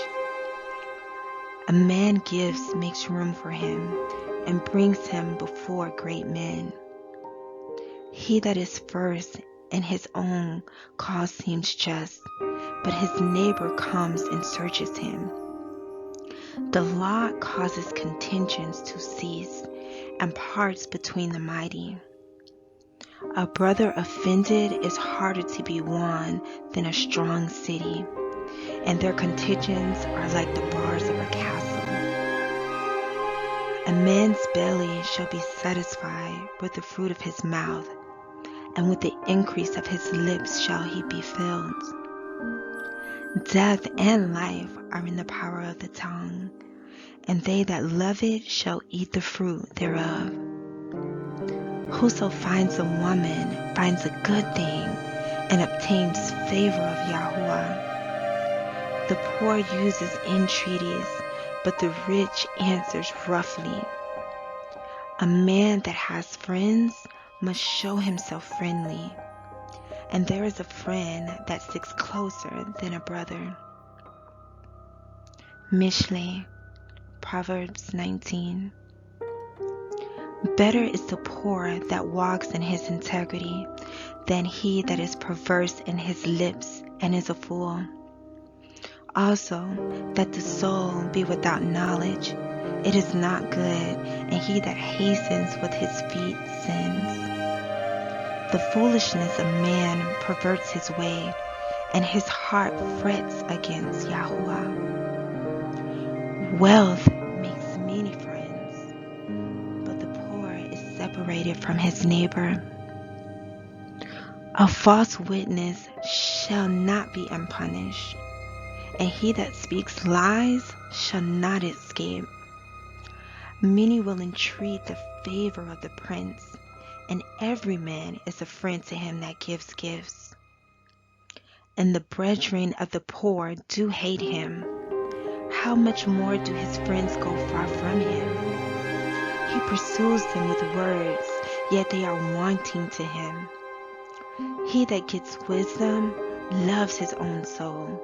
A man gives makes room for him, and brings him before great men. He that is first in his own cause seems just, but his neighbor comes and searches him. The law causes contentions to cease, and parts between the mighty. A brother offended is harder to be won than a strong city, and their contentions are like the bars of a castle. A man's belly shall be satisfied with the fruit of his mouth, and with the increase of his lips shall he be filled. Death and life are in the power of the tongue, and they that love it shall eat the fruit thereof. Whoso finds a woman finds a good thing and obtains favor of Yahuah. The poor uses entreaties, but the rich answers roughly. A man that has friends must show himself friendly, and there is a friend that sticks closer than a brother. Mishlei, Proverbs 19. Better is the poor that walks in his integrity than he that is perverse in his lips and is a fool. Also, that the soul be without knowledge, it is not good, and he that hastens with his feet sins. The foolishness of man perverts his way, and his heart frets against Yahuah. Wealth makes many friends, but the poor is separated from his neighbor. A false witness shall not be unpunished, and he that speaks lies shall not escape. Many will entreat the favor of the prince, and every man is a friend to him that gives gifts. And the brethren of the poor do hate him. How much more do his friends go far from him? He pursues them with words, yet they are wanting to him. He that gets wisdom loves his own soul,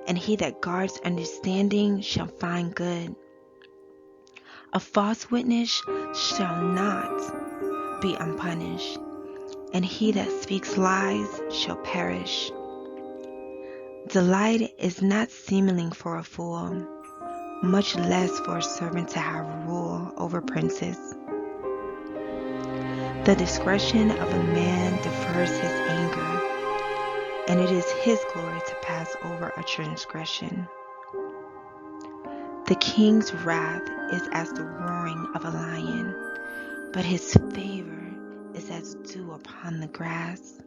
and he that guards understanding shall find good. A false witness shall not be unpunished, and he that speaks lies shall perish. Delight is not seeming for a fool, much less for a servant to have rule over princes. The discretion of a man defers his anger, and it is his glory to pass over a transgression. The king's wrath is as the roaring of a lion, but his favor is as dew upon the grass.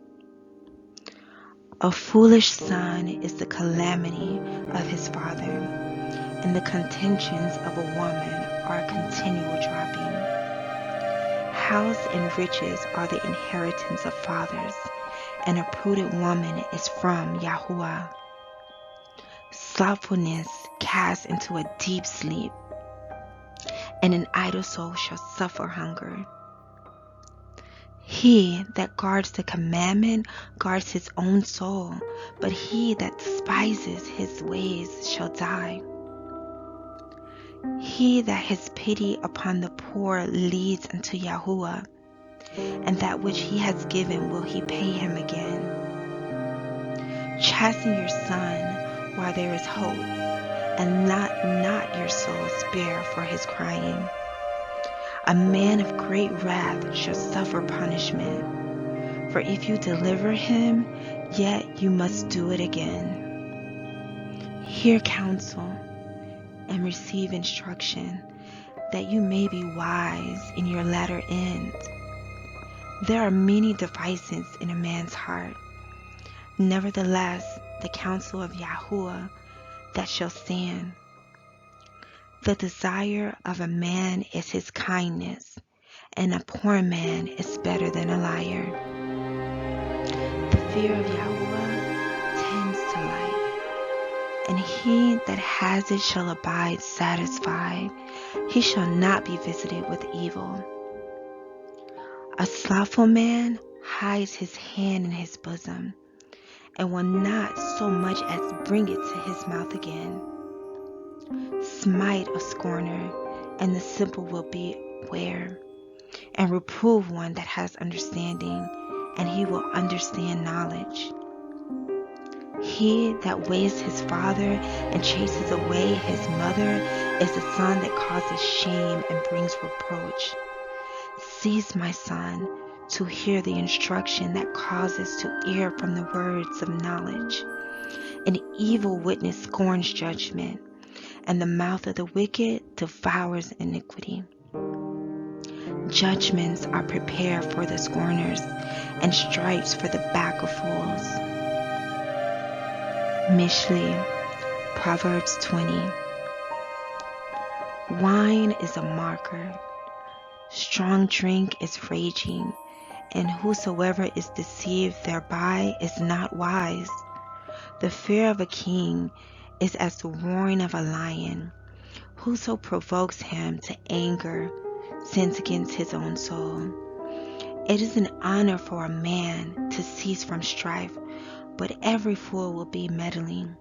A foolish son is the calamity of his father, and the contentions of a woman are a continual dropping. House and riches are the inheritance of fathers, and a prudent woman is from Yahuah. Slothfulness casts into a deep sleep, and an idle soul shall suffer hunger. He that guards the commandment guards his own soul, but he that despises his ways shall die. He that has pity upon the poor leads unto Yahuah, and that which he has given will he pay him again. Chasten your son while there is hope, and let not your soul spare for his crying. A man of great wrath shall suffer punishment, for if you deliver him, yet you must do it again. Hear counsel and receive instruction, that you may be wise in your latter end. There are many devices in a man's heart. Nevertheless, the counsel of Yahuah that shall stand. The desire of a man is his kindness, and a poor man is better than a liar. The fear of Yahuah tends to life, and he that has it shall abide satisfied. He shall not be visited with evil. A slothful man hides his hand in his bosom, and will not so much as bring it to his mouth again. Smite a scorner, and the simple will beware, and reprove one that has understanding, and he will understand knowledge. He that wastes his father and chases away his mother is a son that causes shame and brings reproach. Cease, my son, to hear the instruction that causes to err from the words of knowledge. An evil witness scorns judgment, and the mouth of the wicked devours iniquity. Judgments are prepared for the scorners, and stripes for the back of fools. Mishlei, Proverbs 20. Wine is a mocker, strong drink is raging, and whosoever is deceived thereby is not wise. The fear of a king is as the roaring of a lion. Whoso provokes him to anger sins against his own soul. It is an honor for a man to cease from strife, but every fool will be meddling.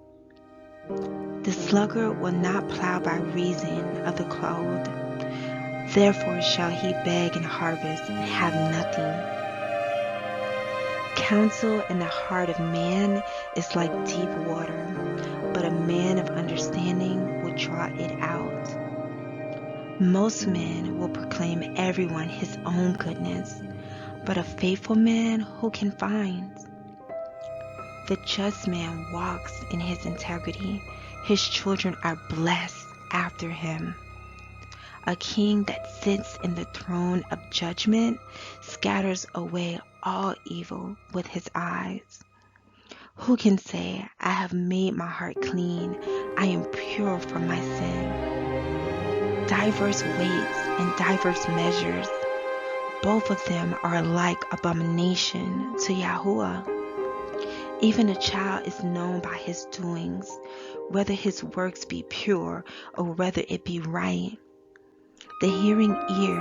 The sluggard will not plow by reason of the cold. Therefore shall he beg and harvest and have nothing. Counsel in the heart of man is like deep water, but a man of understanding will draw it out. Most men will proclaim everyone his own goodness, but a faithful man who can find? The just man walks in his integrity. His children are blessed after him. A king that sits in the throne of judgment scatters away all evil with his eyes. Who can say, I have made my heart clean, I am pure from my sin? Diverse weights and diverse measures, both of them are alike abomination to Yahuah. Even a child is known by his doings, whether his works be pure or whether it be right. The hearing ear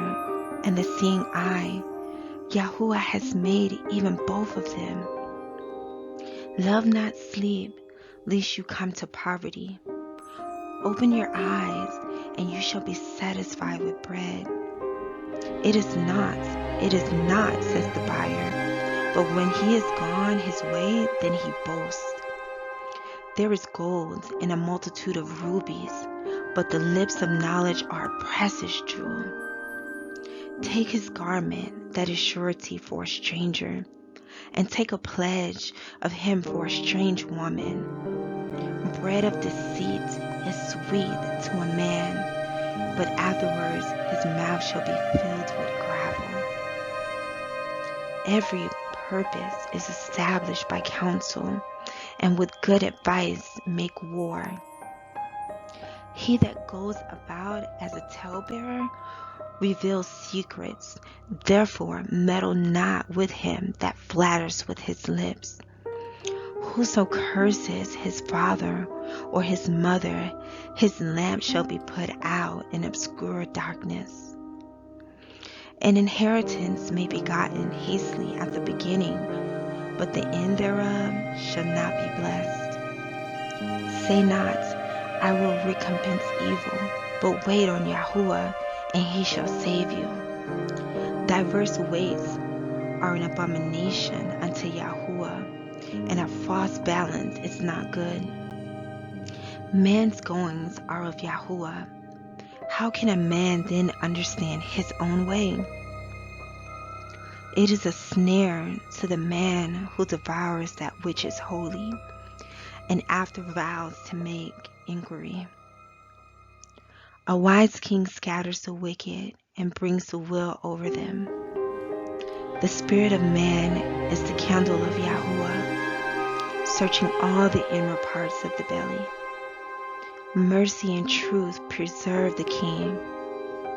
and the seeing eye, Yahuah has made even both of them. Love not sleep, lest you come to poverty. Open your eyes, and you shall be satisfied with bread. It is not, says the buyer, but when he is gone his way, then he boasts. There is gold in a multitude of rubies, but the lips of knowledge are a precious jewel. Take his garment, that is surety for a stranger, and take a pledge of him for a strange woman. Bread of deceit is sweet to a man, but afterwards his mouth shall be filled with gravel. Every purpose is established by counsel, and with good advice make war. He that goes about as a talebearer reveals secrets. Therefore meddle not with him that flatters with his lips. Whoso curses his father or his mother, his lamp shall be put out in obscure darkness. An inheritance may be gotten hastily at the beginning, but the end thereof shall not be blessed. Say not, I will recompense evil, but wait on Yahuah, and he shall save you. Diverse weights are an abomination unto Yahuah, and a false balance is not good. Man's goings are of Yahuah. How can a man then understand his own way? It is a snare to the man who devours that which is holy, and after vows to make inquiry. A wise king scatters the wicked and brings the will over them. The spirit of man is the candle of Yahuah, searching all the inner parts of the belly. Mercy and truth preserve the king,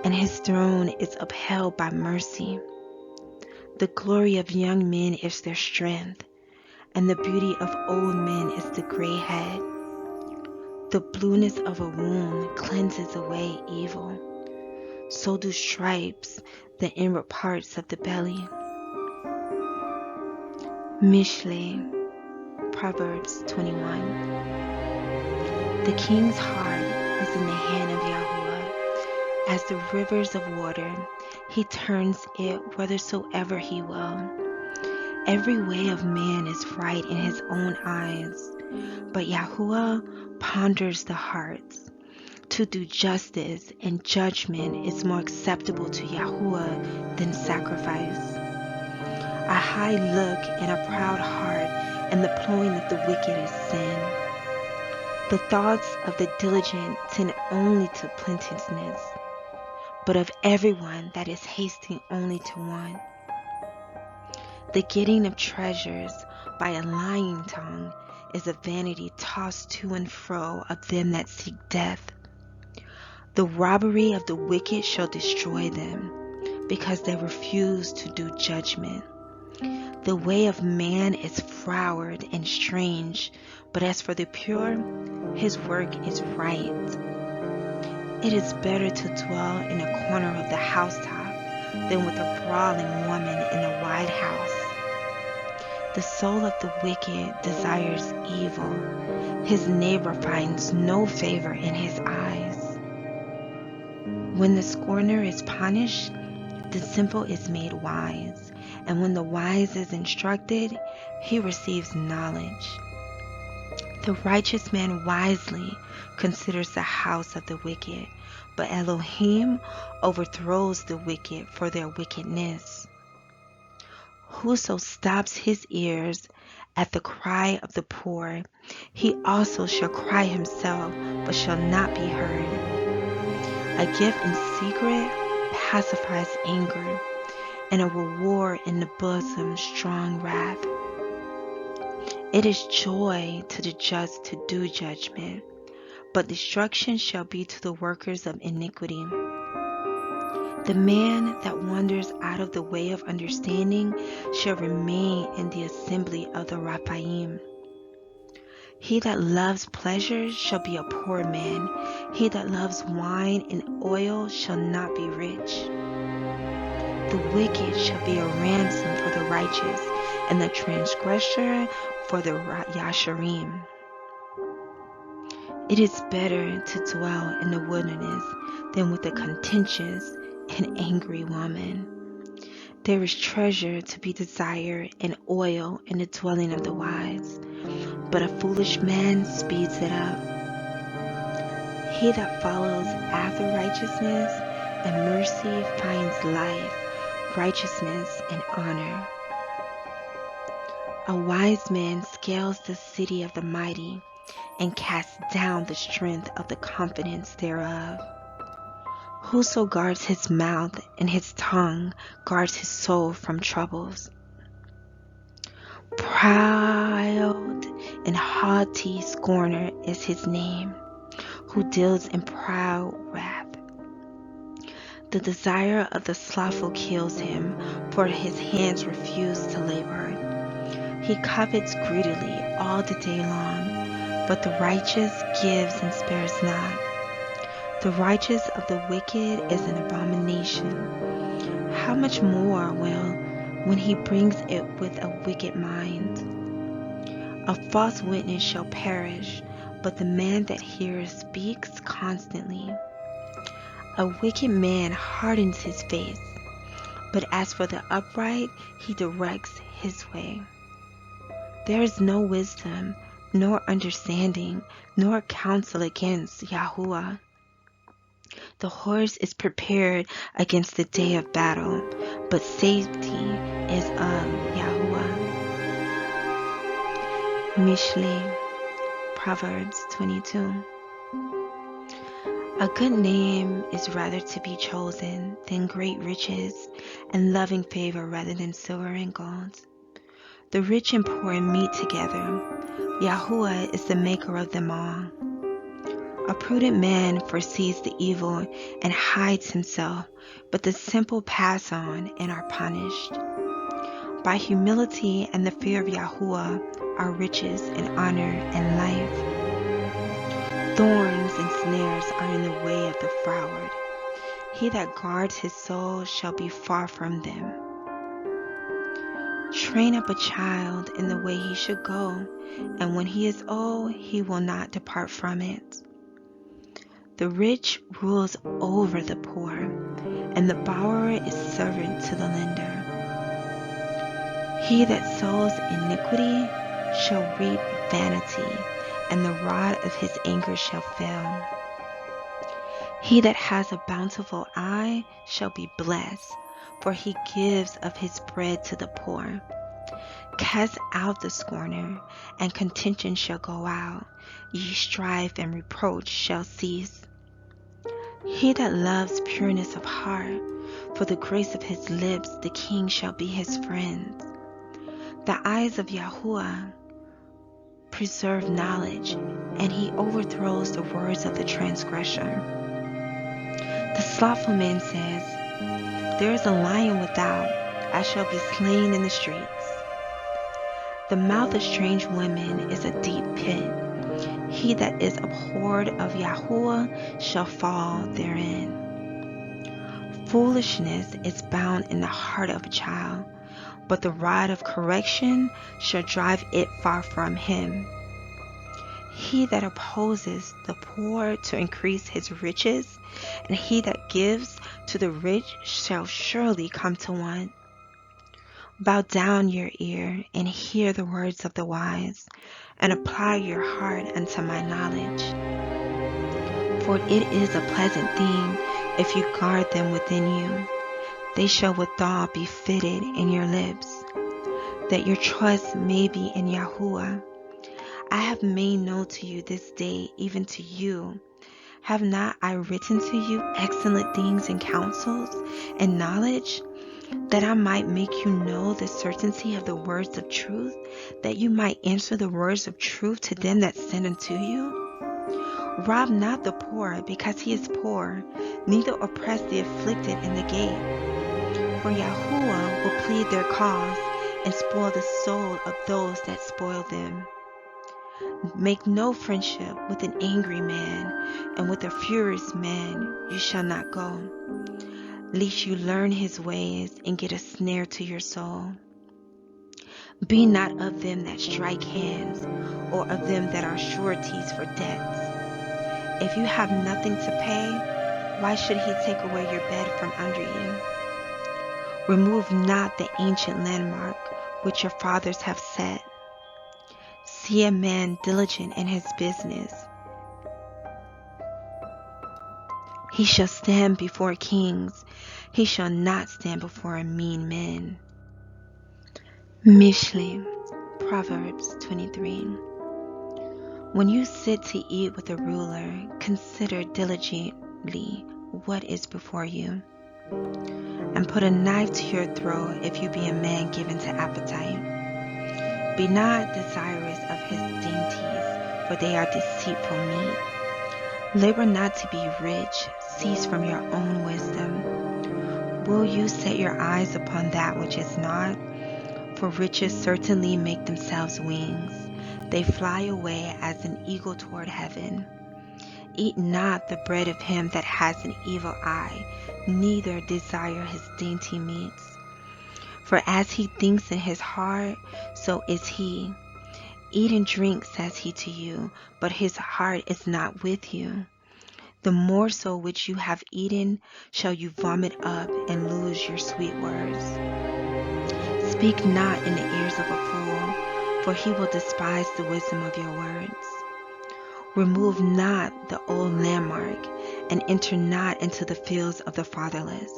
and his throne is upheld by mercy. The glory of young men is their strength, and the beauty of old men is the gray head. The blueness of a wound cleanses away evil. So do stripes the inward parts of the belly. Mishlei, Proverbs 21. The king's heart is in the hand of Yahuah. As the rivers of water, he turns it whithersoever he will. Every way of man is right in his own eyes, but Yahuah ponders the hearts. To do justice and judgment is more acceptable to Yahuah than sacrifice. A high look and a proud heart, and the plowing of the wicked is sin. The thoughts of the diligent tend only to plenteousness, but of everyone that is hasting only to want. The getting of treasures by a lying tongue is a vanity tossed to and fro of them that seek death. The robbery of the wicked shall destroy them, because they refuse to do judgment. The way of man is froward and strange, but as for the pure, his work is right. It is better to dwell in a corner of the housetop than with a brawling woman in a wide house. The soul of the wicked desires evil. His neighbor finds no favor in his eyes. When the scorner is punished, the simple is made wise, and when the wise is instructed, he receives knowledge. The righteous man wisely considers the house of the wicked, but Elohim overthrows the wicked for their wickedness. Whoso stops his ears at the cry of the poor, he also shall cry himself, but shall not be heard. A gift in secret pacifies anger, and a reward in the bosom strong wrath. It is joy to the just to do judgment, but destruction shall be to the workers of iniquity. The man that wanders out of the way of understanding shall remain in the assembly of the Raphaim. He that loves pleasure shall be a poor man. He that loves wine and oil shall not be rich. The wicked shall be a ransom for the righteous, and the transgressor for the Yasharim. It is better to dwell in the wilderness than with a contentious and angry woman. There is treasure to be desired and oil in the dwelling of the wise, but a foolish man speeds it up. He that follows after righteousness and mercy finds life, righteousness, and honor. A wise man scales the city of the mighty and casts down the strength of the confidence thereof. Whoso guards his mouth and his tongue guards his soul from troubles. Proud and haughty scorner is his name, who deals in proud wrath. The desire of the slothful kills him, for his hands refuse to labor. He covets greedily all the day long, but the righteous gives and spares not. The righteous of the wicked is an abomination. How much more when he brings it with a wicked mind? A false witness shall perish, but the man that hears speaks constantly. A wicked man hardens his face, but as for the upright, he directs his way. There is no wisdom, nor understanding, nor counsel against Yahuah. The horse is prepared against the day of battle, but safety is of Yahuah. Mishlei, Proverbs 22. A good name is rather to be chosen than great riches, and loving favor rather than silver and gold. The rich and poor meet together. Yahuah is the maker of them all. A prudent man foresees the evil and hides himself, but the simple pass on and are punished. By humility and the fear of Yahuah are riches and honor and life. Thorns and snares are in the way of the froward. He that guards his soul shall be far from them. Train up a child in the way he should go, and when he is old, he will not depart from it. The rich rules over the poor, and the borrower is servant to the lender. He that sows iniquity shall reap vanity, and the rod of his anger shall fail. He that has a bountiful eye shall be blessed, for he gives of his bread to the poor. Cast out the scorner, and contention shall go out. Ye strife and reproach shall cease. He that loves pureness of heart, for the grace of his lips the king shall be his friend. The eyes of Yahuah preserve knowledge, and he overthrows the words of the transgressor. The slothful man says, "There is a lion without, I shall be slain in the streets." The mouth of strange women is a deep pit. He that is abhorred of Yahuah shall fall therein. Foolishness is bound in the heart of a child, but the rod of correction shall drive it far from him. He that opposes the poor to increase his riches, and he that gives to the rich shall surely come to want. Bow down your ear and hear the words of the wise, and apply your heart unto my knowledge. For it is a pleasant thing if you guard them within you. They shall withal be fitted in your lips, that your trust may be in Yahuah. I have made known to you this day, even to you. Have not I written to you excellent things and counsels and knowledge, that I might make you know the certainty of the words of truth, that you might answer the words of truth to them that send unto you? Rob not the poor because he is poor, neither oppress the afflicted in the gate. For Yahuah will plead their cause and spoil the soul of those that spoil them. Make no friendship with an angry man, and with a furious man you shall not go, lest you learn his ways and get a snare to your soul. Be not of them that strike hands, or of them that are sureties for debts. If you have nothing to pay, why should he take away your bed from under you? Remove not the ancient landmark which your fathers have set. See a man diligent in his business. He shall stand before kings. He shall not stand before mean men. Mishlei, Proverbs 23. When you sit to eat with a ruler, consider diligently what is before you, and put a knife to your throat if you be a man given to appetite. Be not desirous of his dainties, for they are deceitful meat. Labor not to be rich, cease from your own wisdom. Will you set your eyes upon that which is not? For riches certainly make themselves wings. They fly away as an eagle toward heaven. Eat not the bread of him that has an evil eye, neither desire his dainty meats. For as he thinks in his heart, so is he. Eat and drink, says he to you, but his heart is not with you. The morsel which you have eaten shall you vomit up and lose your sweet words. Speak not in the ears of a fool, for he will despise the wisdom of your words. Remove not the old landmark, and enter not into the fields of the fatherless.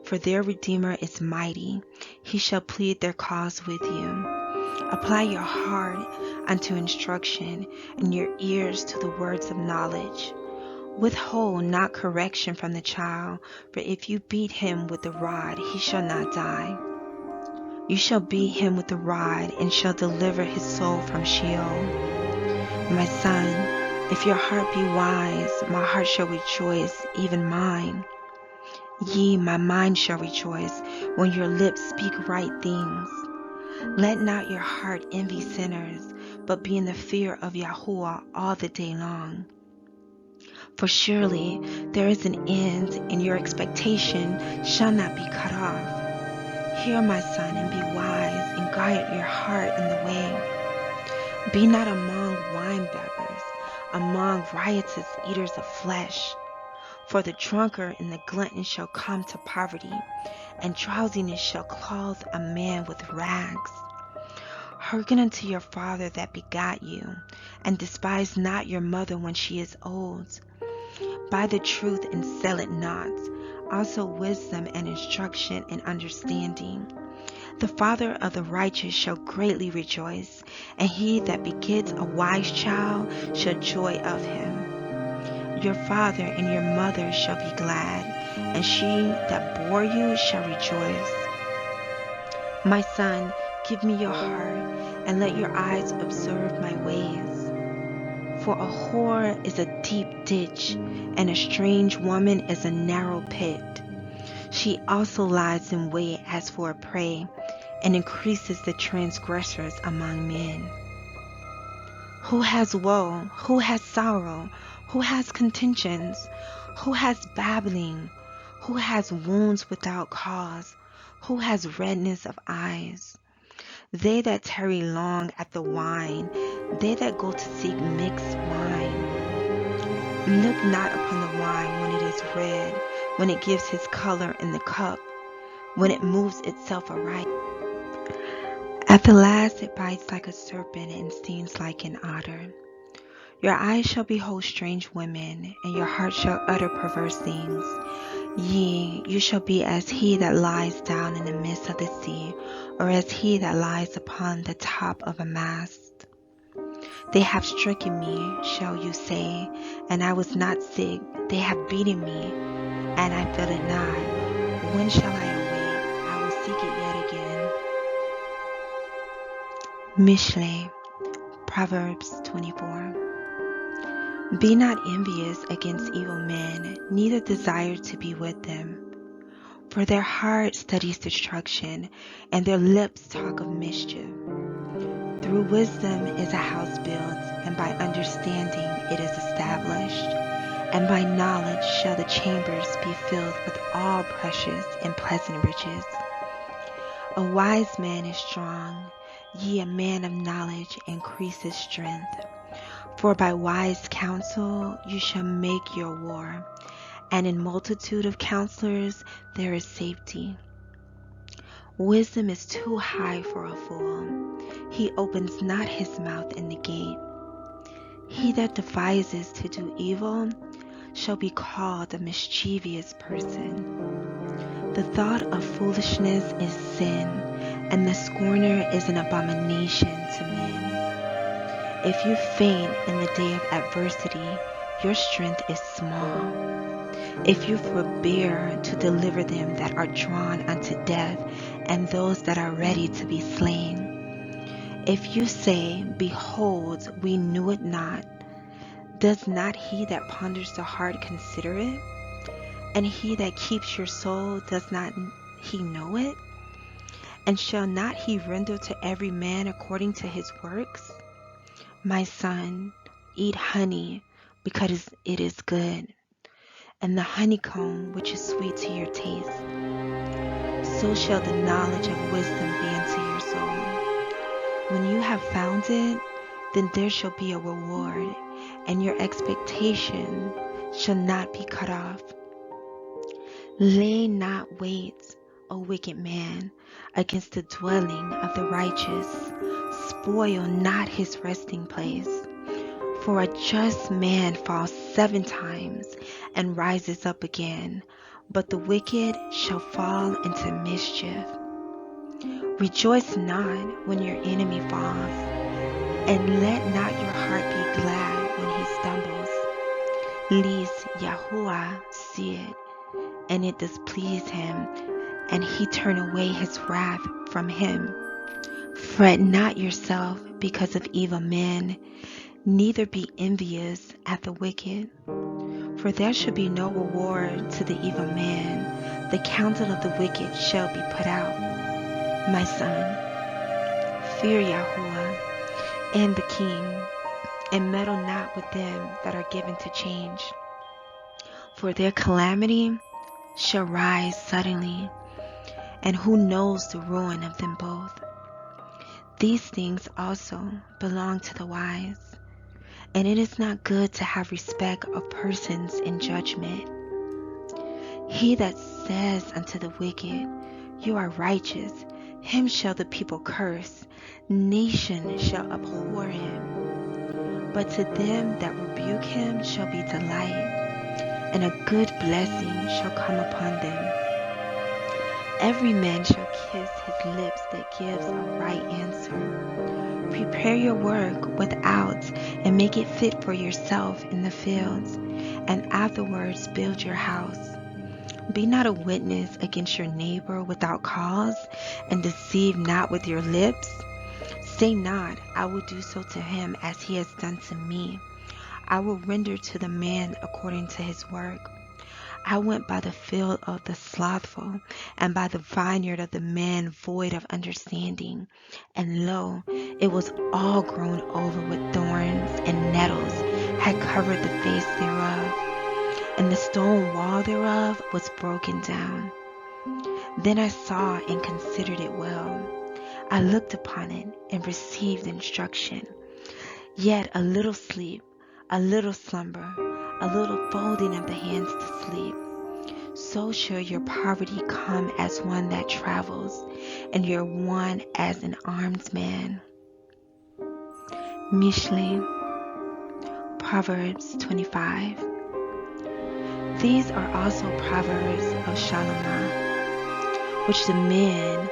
For their Redeemer is mighty, he shall plead their cause with you. Apply your heart unto instruction, and your ears to the words of knowledge. Withhold not correction from the child, for if you beat him with the rod, he shall not die. You shall beat him with the rod, and shall deliver his soul from Sheol. My son, if your heart be wise, my heart shall rejoice, even mine. Ye, my mind shall rejoice, when your lips speak right things. Let not your heart envy sinners, but be in the fear of Yahuah all the day long. For surely there is an end, and your expectation shall not be cut off. Hear, my son, and be wise, and guide your heart in the way. Be not among winebibbers, among riotous eaters of flesh. For the drunkard and the glutton shall come to poverty, and drowsiness shall clothe a man with rags. Hearken unto your father that begot you, and despise not your mother when she is old. Buy the truth and sell it not, also wisdom and instruction and understanding. The father of the righteous shall greatly rejoice, and he that begets a wise child shall joy of him. Your father and your mother shall be glad, and she that bore you shall rejoice. My son, give me your heart, and let your eyes observe my ways. For a whore is a deep ditch, and a strange woman is a narrow pit. She also lies in wait as for a prey, and increases the transgressors among men. Who has woe? Who has sorrow? Who has contentions? Who has babbling? Who has wounds without cause? Who has redness of eyes? They that tarry long at the wine, they that go to seek mixed wine. Look not upon the wine when it is red, when it gives his color in the cup, when it moves itself aright. At the last it bites like a serpent and stings like an otter. Your eyes shall behold strange women, and your heart shall utter perverse things. Yea, you shall be as he that lies down in the midst of the sea, or as he that lies upon the top of a mast. They have stricken me, shall you say, and I was not sick. They have beaten me, and I felt it not. When shall I awake? I will seek it yet again. Mishlei, Proverbs 24. Be not envious against evil men, neither desire to be with them. For their heart studies destruction, and their lips talk of mischief. Through wisdom is a house built, and by understanding it is established. And by knowledge shall the chambers be filled with all precious and pleasant riches. A wise man is strong, yea, a man of knowledge increases strength. For by wise counsel you shall make your war, and in multitude of counselors there is safety. Wisdom is too high for a fool. He opens not his mouth in the gate. He that devises to do evil shall be called a mischievous person. The thought of foolishness is sin, and the scorner is an abomination to men. If you faint in the day of adversity, your strength is small. If you forbear to deliver them that are drawn unto death, and those that are ready to be slain. If you say, Behold, we knew it not, does not he that ponders the heart consider it? And he that keeps your soul, does not he know it? And shall not he render to every man according to his works? My son, eat honey, because it is good, and the honeycomb which is sweet to your taste. So shall the knowledge of wisdom be unto your soul. When you have found it, then there shall be a reward, and your expectation shall not be cut off. Lay not wait, O wicked man, against the dwelling of the righteous. Spoil not his resting place. For a just man falls 7 times and rises up again, but the wicked shall fall into mischief. Rejoice not when your enemy falls, and let not your heart be glad when he stumbles, lest Yahuah see it, and it displease him, and he turn away his wrath from him. Fret not yourself because of evil men, neither be envious at the wicked. For there shall be no reward to the evil man, the counsel of the wicked shall be put out. My son, fear Yahuah and the king, and meddle not with them that are given to change. For their calamity shall rise suddenly, and who knows the ruin of them both? These things also belong to the wise, and it is not good to have respect of persons in judgment. He that says unto the wicked, You are righteous, him shall the people curse, nation shall abhor him. But to them that rebuke him shall be delight, and a good blessing shall come upon them. Every man shall kiss his lips that gives a right answer. Prepare your work without, and make it fit for yourself in the fields, and afterwards build your house. Be not a witness against your neighbor without cause, and deceive not with your lips. Say not, I will do so to him as he has done to me. I will render to the man according to his work. I went by the field of the slothful, and by the vineyard of the man void of understanding. And lo, it was all grown over with thorns, and nettles had covered the face thereof, and the stone wall thereof was broken down. Then I saw and considered it well. I looked upon it and received instruction. Yet a little sleep, a little slumber, a little folding of the hands to sleep. So shall your poverty come as one that travels, and your want as an armed man. Mishlei, Proverbs 25. These are also Proverbs of Shalomah, which the men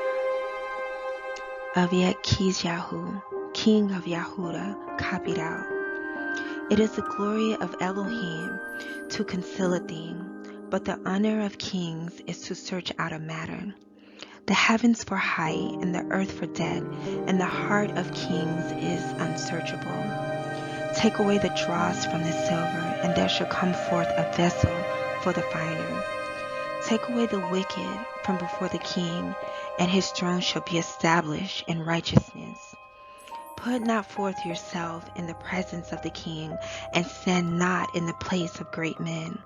of Eth Cepher, king of Yahuah, copied out. It is the glory of Elohim to conceal a thing, but the honor of kings is to search out a matter. The heavens for height, and the earth for depth, and the heart of kings is unsearchable. Take away the dross from the silver, and there shall come forth a vessel for the finer. Take away the wicked from before the king, and his throne shall be established in righteousness. Put not forth yourself in the presence of the king, and stand not in the place of great men.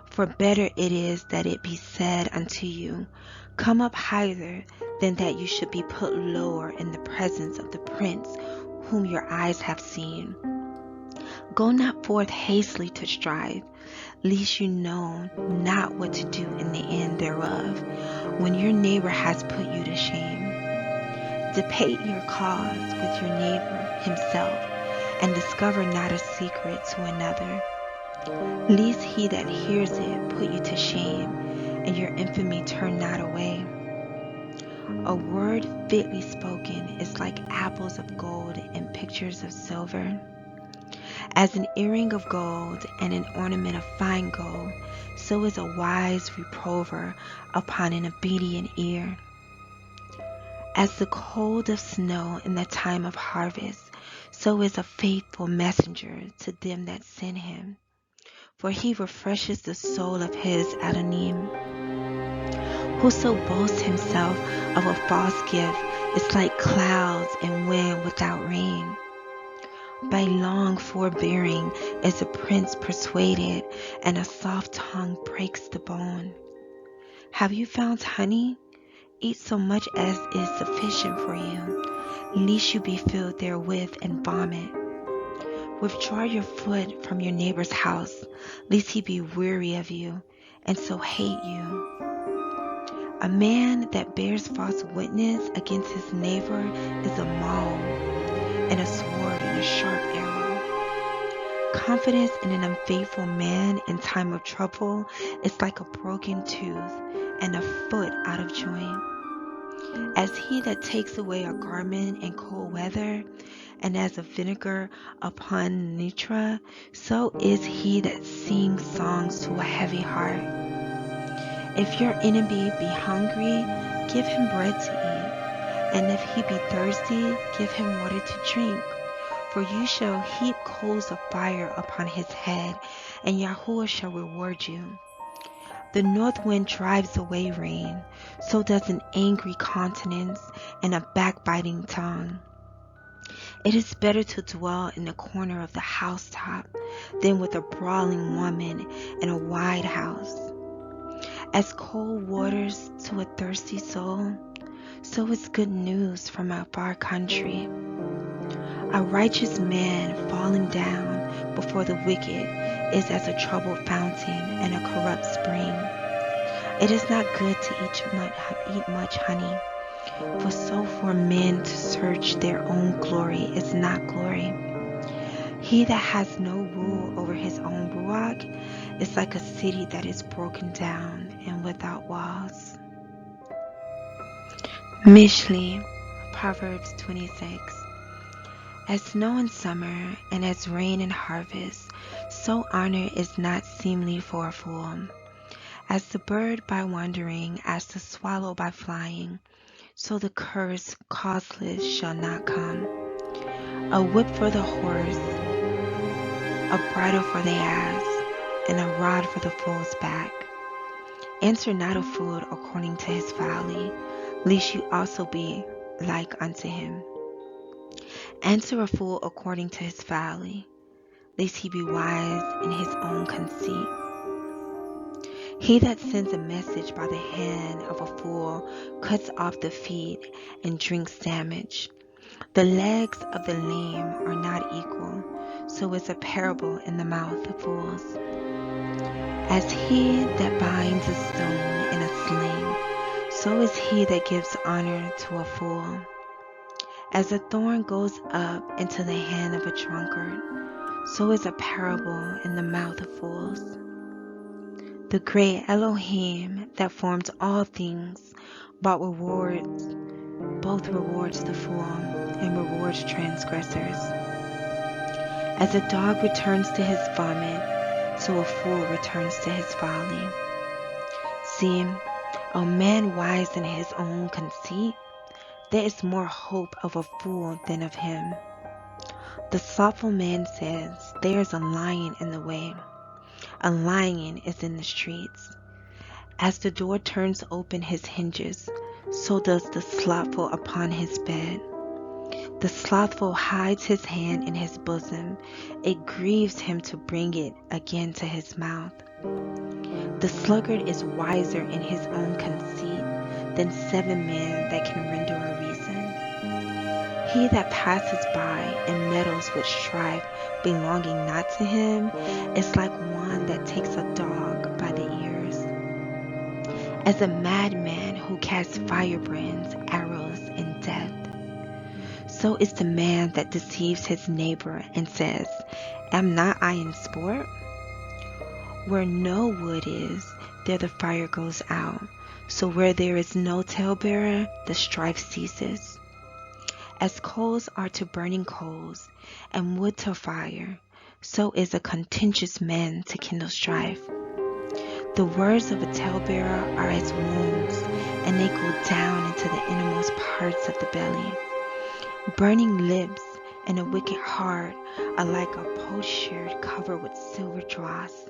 For better it is that it be said unto you, Come up higher, than that you should be put lower in the presence of the prince whom your eyes have seen. Go not forth hastily to strive, lest you know not what to do in the end thereof, when your neighbor has put you to shame. Debate your cause with your neighbor himself, and discover not a secret to another, lest he that hears it put you to shame, and your infamy turn not away. A word fitly spoken is like apples of gold and pictures of silver. As an earring of gold and an ornament of fine gold, so is a wise reprover upon an obedient ear. As the cold of snow in the time of harvest, so is a faithful messenger to them that send him. For he refreshes the soul of his Adonim. Whoso boasts himself of a false gift is like clouds and wind without rain. By long forbearing is a prince persuaded, and a soft tongue breaks the bone. Have you found honey? Eat so much as is sufficient for you, lest you be filled therewith and vomit. Withdraw your foot from your neighbor's house, lest he be weary of you, and so hate you. A man that bears false witness against his neighbor is a maul, and a sword and a sharp arrow. Confidence in an unfaithful man in time of trouble is like a broken tooth and a foot out of joint. As he that takes away a garment in cold weather, and as a vinegar upon nitra, so is he that sings songs to a heavy heart. If your enemy be hungry, give him bread to eat, and if he be thirsty, give him water to drink. For you shall heap coals of fire upon his head, and Yahuah shall reward you. The north wind drives away rain, so does an angry countenance and a backbiting tongue. It is better to dwell in the corner of the housetop than with a brawling woman in a wide house. As cold waters to a thirsty soul, so is good news from a far country. A righteous man falling down before the wicked is as a troubled fountain and a corrupt spring. It is not good to eat much honey, for so for men to search their own glory is not glory. He that has no rule over his own ruach is like a city that is broken down and without walls. Mishlei, Proverbs 26. As snow in summer, and as rain in harvest, so honor is not seemly for a fool. As the bird by wandering, as the swallow by flying, so the curse causeless shall not come. A whip for the horse, a bridle for the ass, and a rod for the fool's back. Answer not a fool according to his folly, lest you also be like unto him. Answer a fool according to his folly, lest he be wise in his own conceit. He that sends a message by the hand of a fool cuts off the feet and drinks damage. The legs of the lame are not equal, so is a parable in the mouth of fools. As he that binds a stone in a sling, so is he that gives honor to a fool. As a thorn goes up into the hand of a drunkard, so is a parable in the mouth of fools. The great Elohim that forms all things, both rewards the fool and rewards transgressors. As a dog returns to his vomit, so a fool returns to his folly. See, a man wise in his own conceit, there is more hope of a fool than of him. The slothful man says, there is a lion in the way. A lion is in the streets. As the door turns open his hinges, so does the slothful upon his bed. The slothful hides his hand in his bosom. It grieves him to bring it again to his mouth. The sluggard is wiser in his own conceit than 7 men that can render a reason. He that passes by and meddles with strife belonging not to him is like one that takes a dog by the ears. As a madman who casts firebrands, arrows, and death, so is the man that deceives his neighbor and says, am not I in sport? Where no wood is, there the fire goes out. So where there is no talebearer, the strife ceases. As coals are to burning coals, and wood to fire, so is a contentious man to kindle strife. The words of a talebearer are as wounds, and they go down into the innermost parts of the belly. Burning lips and a wicked heart are like a potsherd covered with silver dross.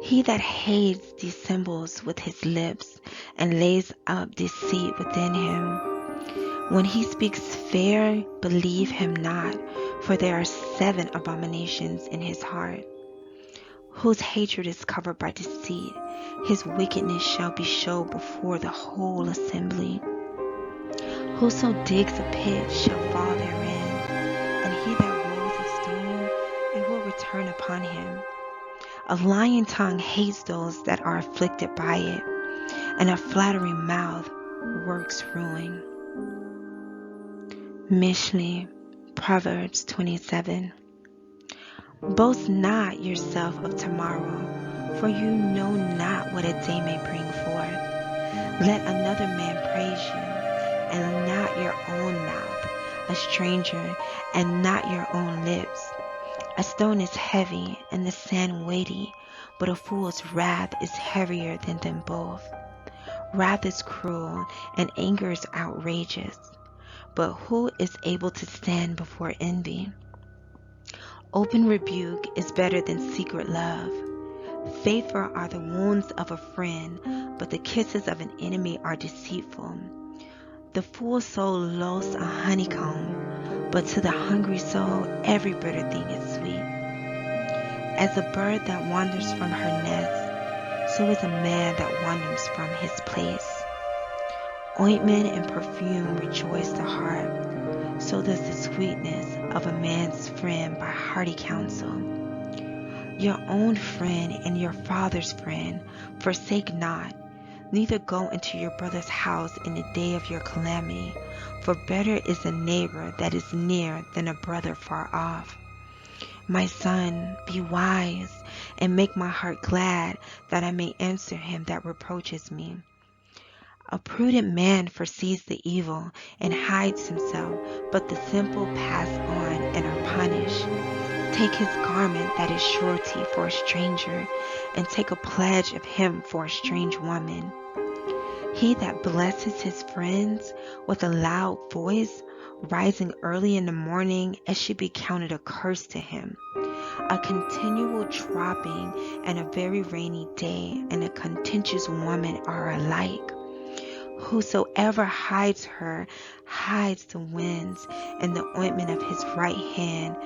He that hates dissembles with his lips and lays up deceit within him. When he speaks fair, believe him not, for there are 7 abominations in his heart. Whose hatred is covered by deceit, his wickedness shall be showed before the whole assembly. Whoso digs a pit shall fall therein, and he that rolls a stone, it will return upon him. A lying tongue hates those that are afflicted by it, and a flattering mouth works ruin. Mishlei, Proverbs 27. Boast not yourself of tomorrow, for you know not what a day may bring forth. Let another man praise you, and not your own mouth, a stranger, and not your own lips. A stone is heavy, and the sand weighty, but a fool's wrath is heavier than them both. Wrath is cruel, and anger is outrageous. But who is able to stand before envy? Open rebuke is better than secret love. Faithful are the wounds of a friend, but the kisses of an enemy are deceitful. The fool soul loathes a honeycomb, but to the hungry soul every bitter thing is sweet. As a bird that wanders from her nest, so is a man that wanders from his place. Ointment and perfume rejoice the heart, so does the sweetness of a man's friend by hearty counsel. Your own friend and your father's friend forsake not, neither go into your brother's house in the day of your calamity, for better is a neighbor that is near than a brother far off. My son, be wise, and make my heart glad, that I may answer him that reproaches me. A prudent man foresees the evil and hides himself, but the simple pass on and are punished. take his garment that is surety for a stranger, and take a pledge of him for a strange woman. He that blesses his friends with a loud voice, rising early in the morning, it should be counted a curse to him. A continual dropping and a very rainy day and a contentious woman are alike. Whosoever hides her hides the winds, and the ointment of his right hand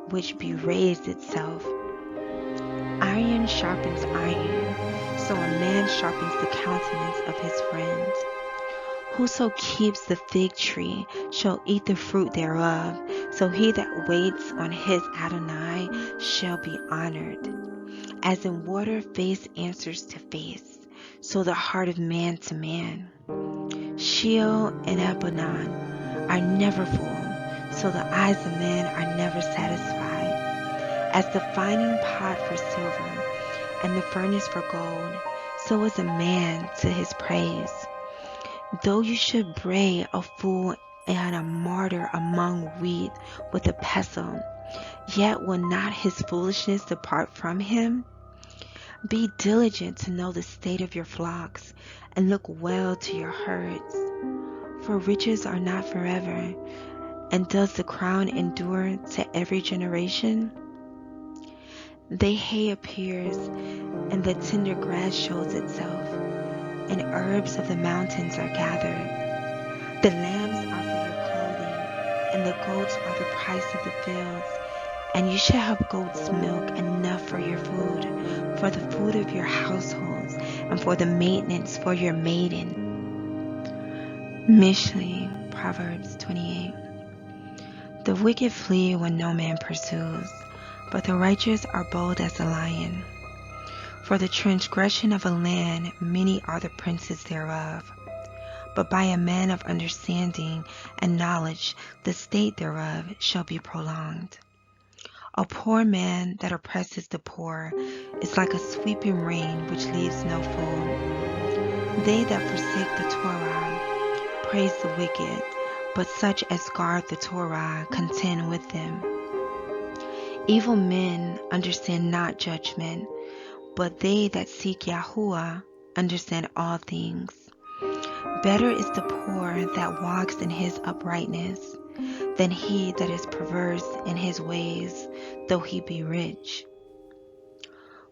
which bewrays itself. Iron sharpens iron, so a man sharpens the countenance of his friends. Whoso keeps the fig tree shall eat the fruit thereof, so he that waits on his Adonai shall be honored. As in water face answers to face, so the heart of man to man. Sheol and Lebanon are never full, so the eyes of man are never satisfied. As the fining pot for silver, and the furnace for gold, so is a man to his praise. Though you should bray a fool and a martyr among wheat with a pestle, yet will not his foolishness depart from him? Be diligent to know the state of your flocks, and look well to your herds. For riches are not forever, and does the crown endure to every generation? The hay appears, and the tender grass shows itself, and herbs of the mountains are gathered. The lambs are for your clothing, and the goats are the price of the fields. And you shall have goat's milk enough for your food, for the food of your households, and for the maintenance for your maiden. Mishlei, Proverbs 28. The wicked flee when no man pursues, but the righteous are bold as a lion. For the transgression of a land many are the princes thereof, but by a man of understanding and knowledge the state thereof shall be prolonged. A poor man that oppresses the poor is like a sweeping rain which leaves no food. They that forsake the Torah praise the wicked, but such as guard the Torah contend with them. Evil men understand not judgment, but they that seek Yahuah understand all things. Better is the poor that walks in his uprightness than he that is perverse in his ways, though he be rich.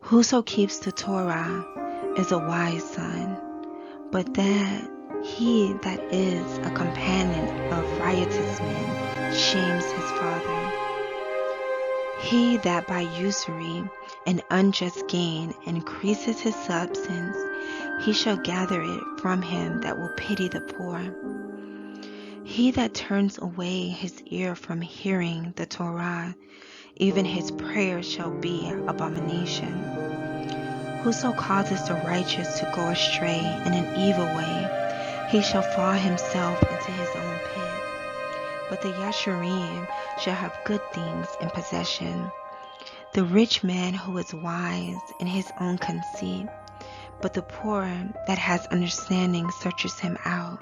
Whoso keeps the Torah is a wise son, but that he that is a companion of riotous men shames his father. He that by usury and unjust gain increases his substance, he shall gather it from him that will pity the poor. He that turns away his ear from hearing the Torah, even his prayer shall be abomination. Whoso causes the righteous to go astray in an evil way, he shall fall himself into his own pit. But the Yasharim shall have good things in possession. The rich man who is wise in his own conceit, but the poor that has understanding searches him out.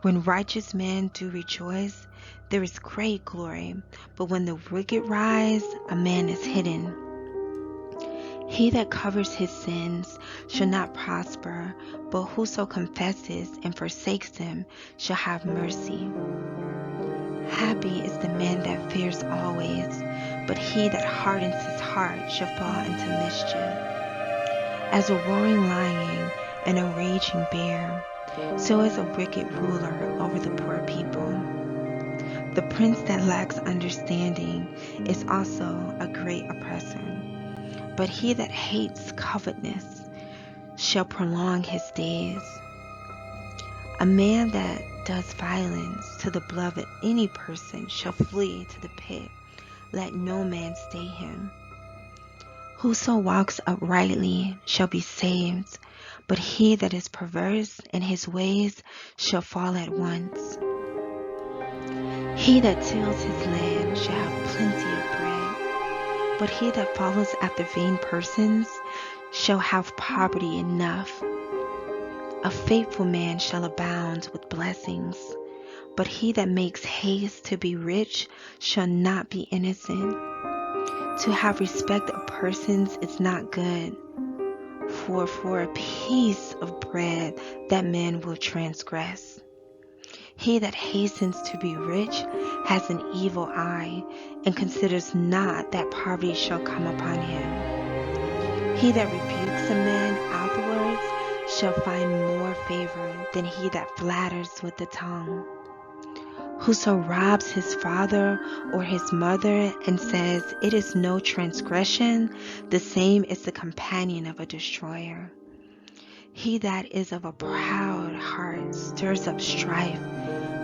When righteous men do rejoice, there is great glory, but when the wicked rise, a man is hidden. He that covers his sins shall not prosper, but whoso confesses and forsakes them shall have mercy. Happy is the man that fears always, but he that hardens his heart shall fall into mischief. As a roaring lion and a raging bear, so is a wicked ruler over the poor people. The prince that lacks understanding is also a great oppressor, but he that hates covetousness shall prolong his days. A man that does violence to the beloved of any person shall flee to the pit. Let no man stay him. Whoso walks uprightly shall be saved, but he that is perverse in his ways shall fall at once. He that tills his land shall have plenty of bread, but he that follows after vain persons shall have poverty enough. A faithful man shall abound with blessings, but he that makes haste to be rich shall not be innocent. To have respect of persons is not good, for a piece of bread that men will transgress. He that hastens to be rich has an evil eye, and considers not that poverty shall come upon him. He that rebukes a man afterwards shall find more favor than he that flatters with the tongue. Whoso robs his father or his mother and says, "It is no transgression," the same is the companion of a destroyer. He that is of a proud heart stirs up strife,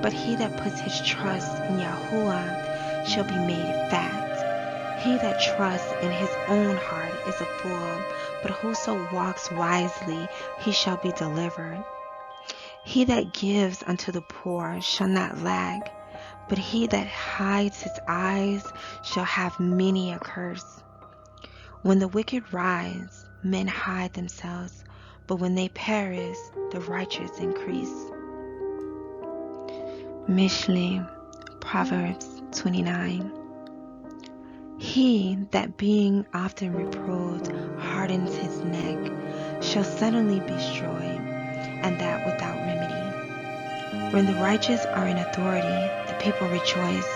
but he that puts his trust in Yahuah shall be made fat. He that trusts in his own heart is a fool, but whoso walks wisely, he shall be delivered. He that gives unto the poor shall not lack, but he that hides his eyes shall have many a curse. When the wicked rise, men hide themselves, but when they perish, the righteous increase. Mishlei, Proverbs 29. He that being often reproved hardens his neck shall suddenly be destroyed, and that without remedy. When the righteous are in authority, the people rejoice,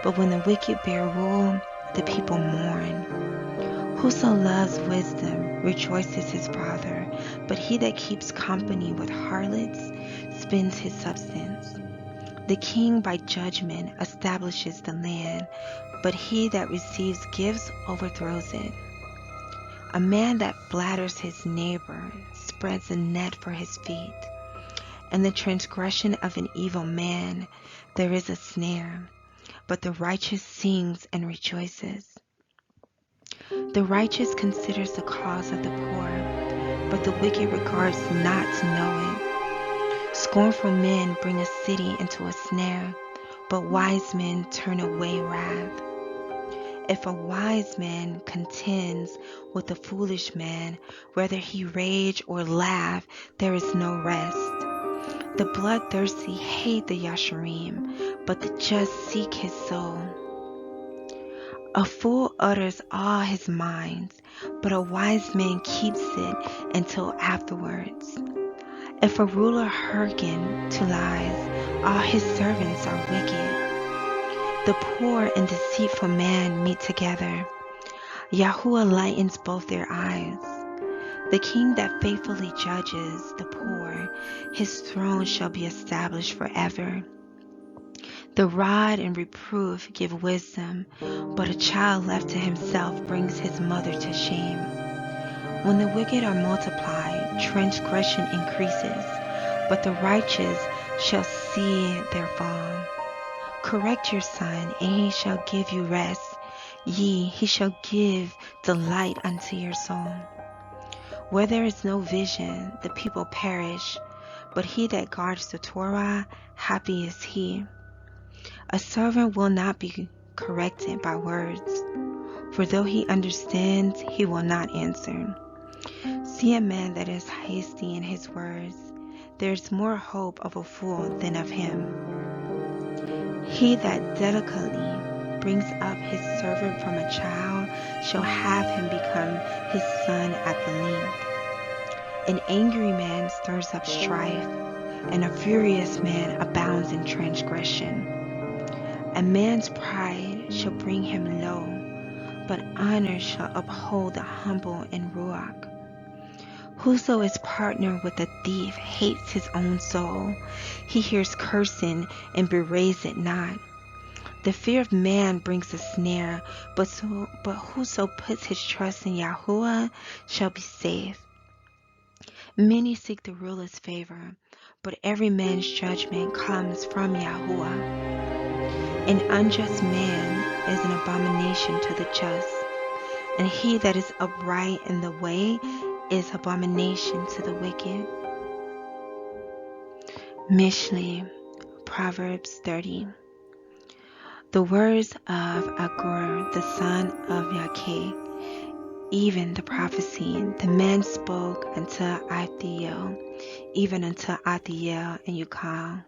but when the wicked bear rule, the people mourn. Whoso loves wisdom rejoices his father, but he that keeps company with harlots spends his substance. The king by judgment establishes the land, but he that receives gifts overthrows it. A man that flatters his neighbor spreads a net for his feet. In the transgression of an evil man there is a snare, but the righteous sings and rejoices. The righteous considers the cause of the poor, but the wicked regards not to know it. Scornful men bring a city into a snare, but wise men turn away wrath. If a wise man contends with a foolish man, whether he rage or laugh, there is no rest. The bloodthirsty hate the Yasharim, but the just seek his soul. A fool utters all his mind, but a wise man keeps it until afterwards. If a ruler hearken to lies, all his servants are wicked. The poor and deceitful man meet together. Yahuah lightens both their eyes. The king that faithfully judges the poor, his throne shall be established forever. The rod and reproof give wisdom, but a child left to himself brings his mother to shame. When the wicked are multiplied, transgression increases, but the righteous shall see their fall. Correct your son, and he shall give you rest. Yea, he shall give delight unto your soul. Where there is no vision, the people perish, but he that guards the Torah, happy is he. A servant will not be corrected by words, for though he understands, he will not answer. See a man that is hasty in his words. There is more hope of a fool than of him. He that delicately brings up his servant from a child shall have him become his son at the length. An angry man stirs up strife, and a furious man abounds in transgression. A man's pride shall bring him low, but honor shall uphold the humble in Ruach. Whoso is partnered with a thief hates his own soul. He hears cursing and berates it not. The fear of man brings a snare, but whoso puts his trust in Yahuah shall be safe. Many seek the ruler's favor, but every man's judgment comes from Yahuah. An unjust man is an abomination to the just, and he that is upright in the way is abomination to the wicked. Mishlei, Proverbs 30. The words of Agur, the son of Yakeh, even the prophecy, the man spoke unto Ithiel, even unto Ithiel and Ukal.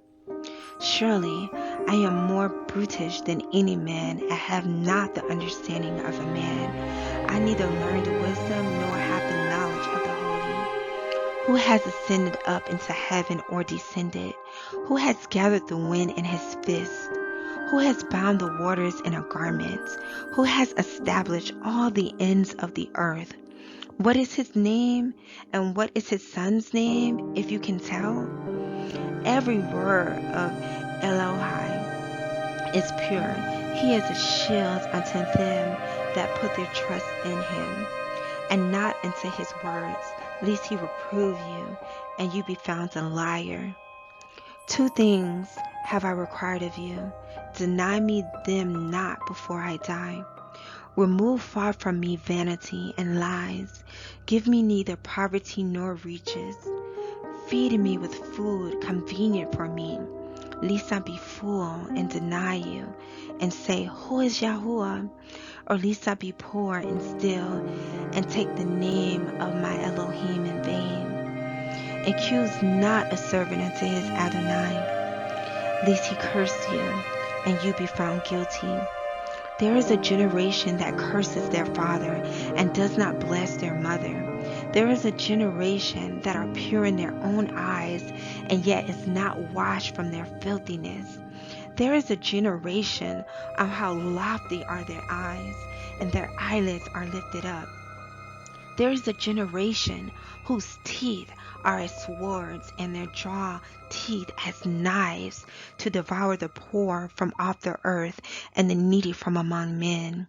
Surely I am more brutish than any man, and have not the understanding of a man. I neither learned wisdom nor have the knowledge of the holy. Who has ascended up into heaven or descended? Who has gathered the wind in his fist? Who has bound the waters in a garment? Who has established all the ends of the earth? What is his name, and what is his son's name, if you can tell? Every word of Elohai is pure. He is a shield unto them that put their trust in him, and not into his words, lest he reprove you, and you be found a liar. 2 things have I required of you. Deny me them not before I die. Remove far from me vanity and lies. Give me neither poverty nor riches. Feed me with food convenient for me, lest I be full and deny you, and say, Who is Yahuah? Or lest I be poor and steal, and take the name of my Elohim in vain. Accuse not a servant unto his Adonai, lest he curse you, and you be found guilty. There is a generation that curses their father, and does not bless their mother. There is a generation that are pure in their own eyes, and yet is not washed from their filthiness. There is a generation of how lofty are their eyes, and their eyelids are lifted up. There is a generation whose teeth are as swords, and their jaw teeth as knives, to devour the poor from off the earth, and the needy from among men.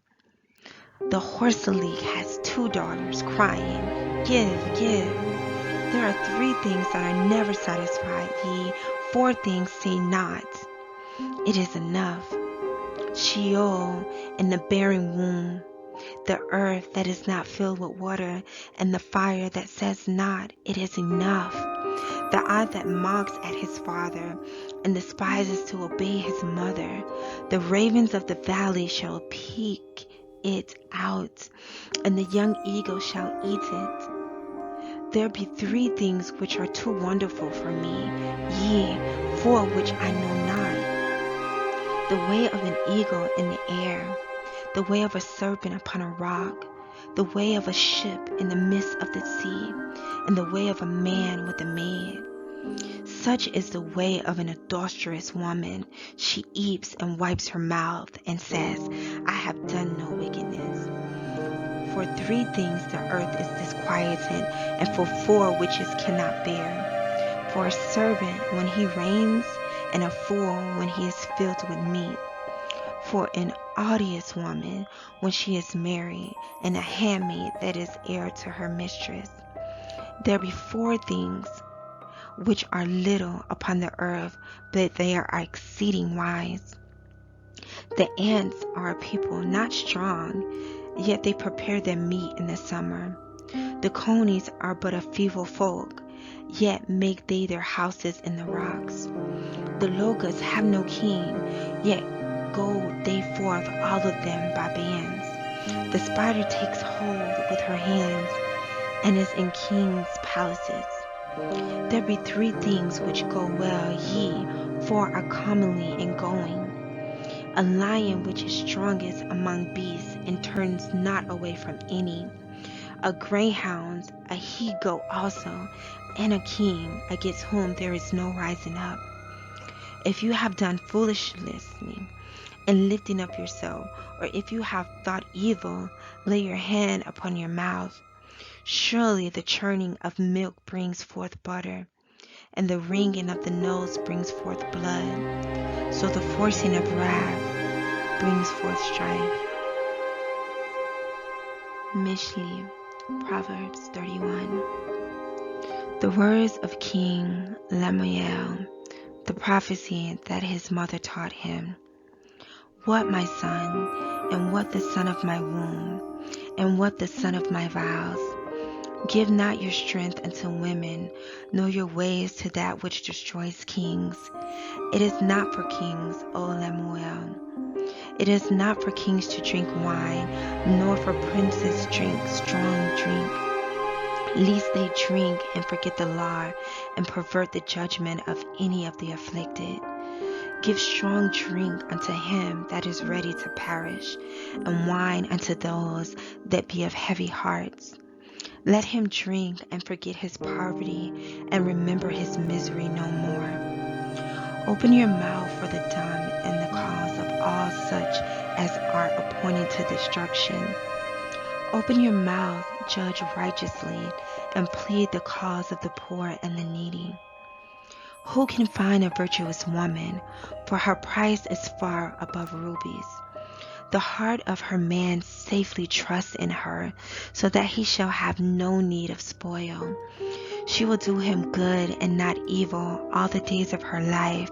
The whoresoly has 2 daughters, crying, Give, give. There are 3 things that are never satisfied, ye 4 things say not, It is enough. Sheol and the barren womb, the earth that is not filled with water, and the fire that says not, It is enough. The eye that mocks at his father, and despises to obey his mother. The ravens of the valley shall peek it out, and the young eagle shall eat it. There be 3 things which are too wonderful for me, yea, 4 which I know not. The way of an eagle in the air, the way of a serpent upon a rock, the way of a ship in the midst of the sea, and the way of a man with a maid. Such is the way of an adulterous woman. She eats and wipes her mouth, and says, I have done no wickedness. For 3 things the earth is disquieted, and for 4 witches cannot bear. For a servant when he reigns, and a fool when he is filled with meat. For an odious woman when she is married, and a handmaid that is heir to her mistress. There be 4 things which are little upon the earth, but they are exceeding wise. The ants are a people not strong, yet they prepare their meat in the summer. The conies are but a feeble folk, yet make they their houses in the rocks. The locusts have no king, yet go they forth all of them by bands. The spider takes hold with her hands, and is in kings' palaces. There be 3 things which go well, yea, 4 are commonly in going. A lion which is strongest among beasts, and turns not away from any. A greyhound, a he-goat also, and a king, against whom there is no rising up. If you have done foolishness in lifting up yourself, or if you have thought evil, lay your hand upon your mouth. Surely the churning of milk brings forth butter, and the wringing of the nose brings forth blood. So the forcing of wrath brings forth strife. Mishlei, Proverbs 31. The words of King Lemuel, the prophecy that his mother taught him. What, my son, and what the son of my womb, and what the son of my vows? Give not your strength unto women, nor your ways to that which destroys kings. It is not for kings, O Lemuel. It is not for kings to drink wine, nor for princes drink strong drink, lest they drink and forget the law, and pervert the judgment of any of the afflicted. Give strong drink unto him that is ready to perish, and wine unto those that be of heavy hearts. Let him drink and forget his poverty, and remember his misery no more. Open your mouth for the dumb and the cause of all such as are appointed to destruction. Open your mouth, judge righteously, and plead the cause of the poor and the needy. Who can find a virtuous woman? For her price is far above rubies. The heart of her man safely trusts in her, so that he shall have no need of spoil. She will do him good and not evil all the days of her life.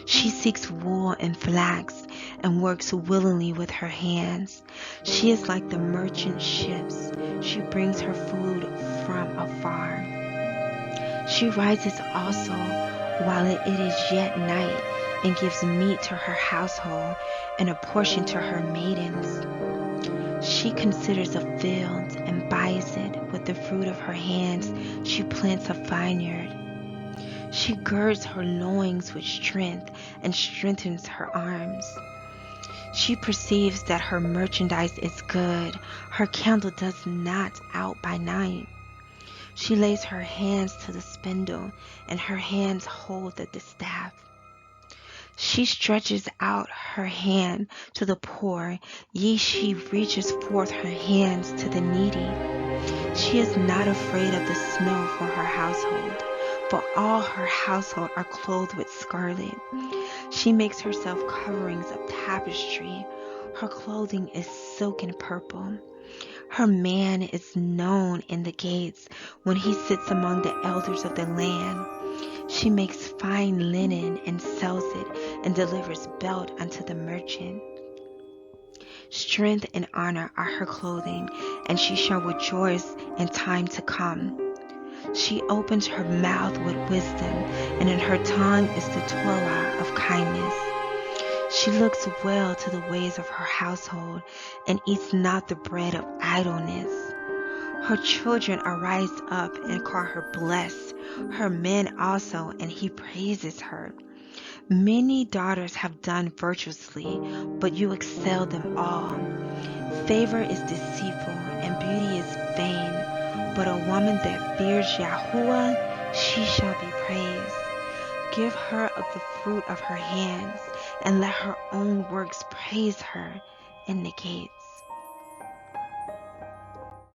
She seeks wool and flax, and works willingly with her hands. She is like the merchant ships. She brings her food from afar. She rises also while it is yet night, and gives meat to her household, and a portion to her maidens. She considers a field, and buys it. With the fruit of her hands she plants a vineyard. She girds her loins with strength, and strengthens her arms. She perceives that her merchandise is good. Her candle does not out by night. She lays her hands to the spindle, and her hands hold the distaff. She stretches out her hand to the poor, yea, she reaches forth her hands to the needy. She is not afraid of the snow for her household, for all her household are clothed with scarlet. She makes herself coverings of tapestry. Her clothing is silk and purple. Her man is known in the gates when he sits among the elders of the land. She makes fine linen and sells it, and delivers belt unto the merchant. Strength and honor are her clothing, and she shall rejoice in time to come. She opens her mouth with wisdom, and in her tongue is the Torah of kindness. She looks well to the ways of her household, and eats not the bread of idleness. Her children arise up and call her blessed, her men also, and he praises her. Many daughters have done virtuously, but you excel them all. Favor is deceitful, and beauty is vain, but a woman that fears Yahuah, she shall be praised. Give her of the fruit of her hands, and let her own works praise her in the gates.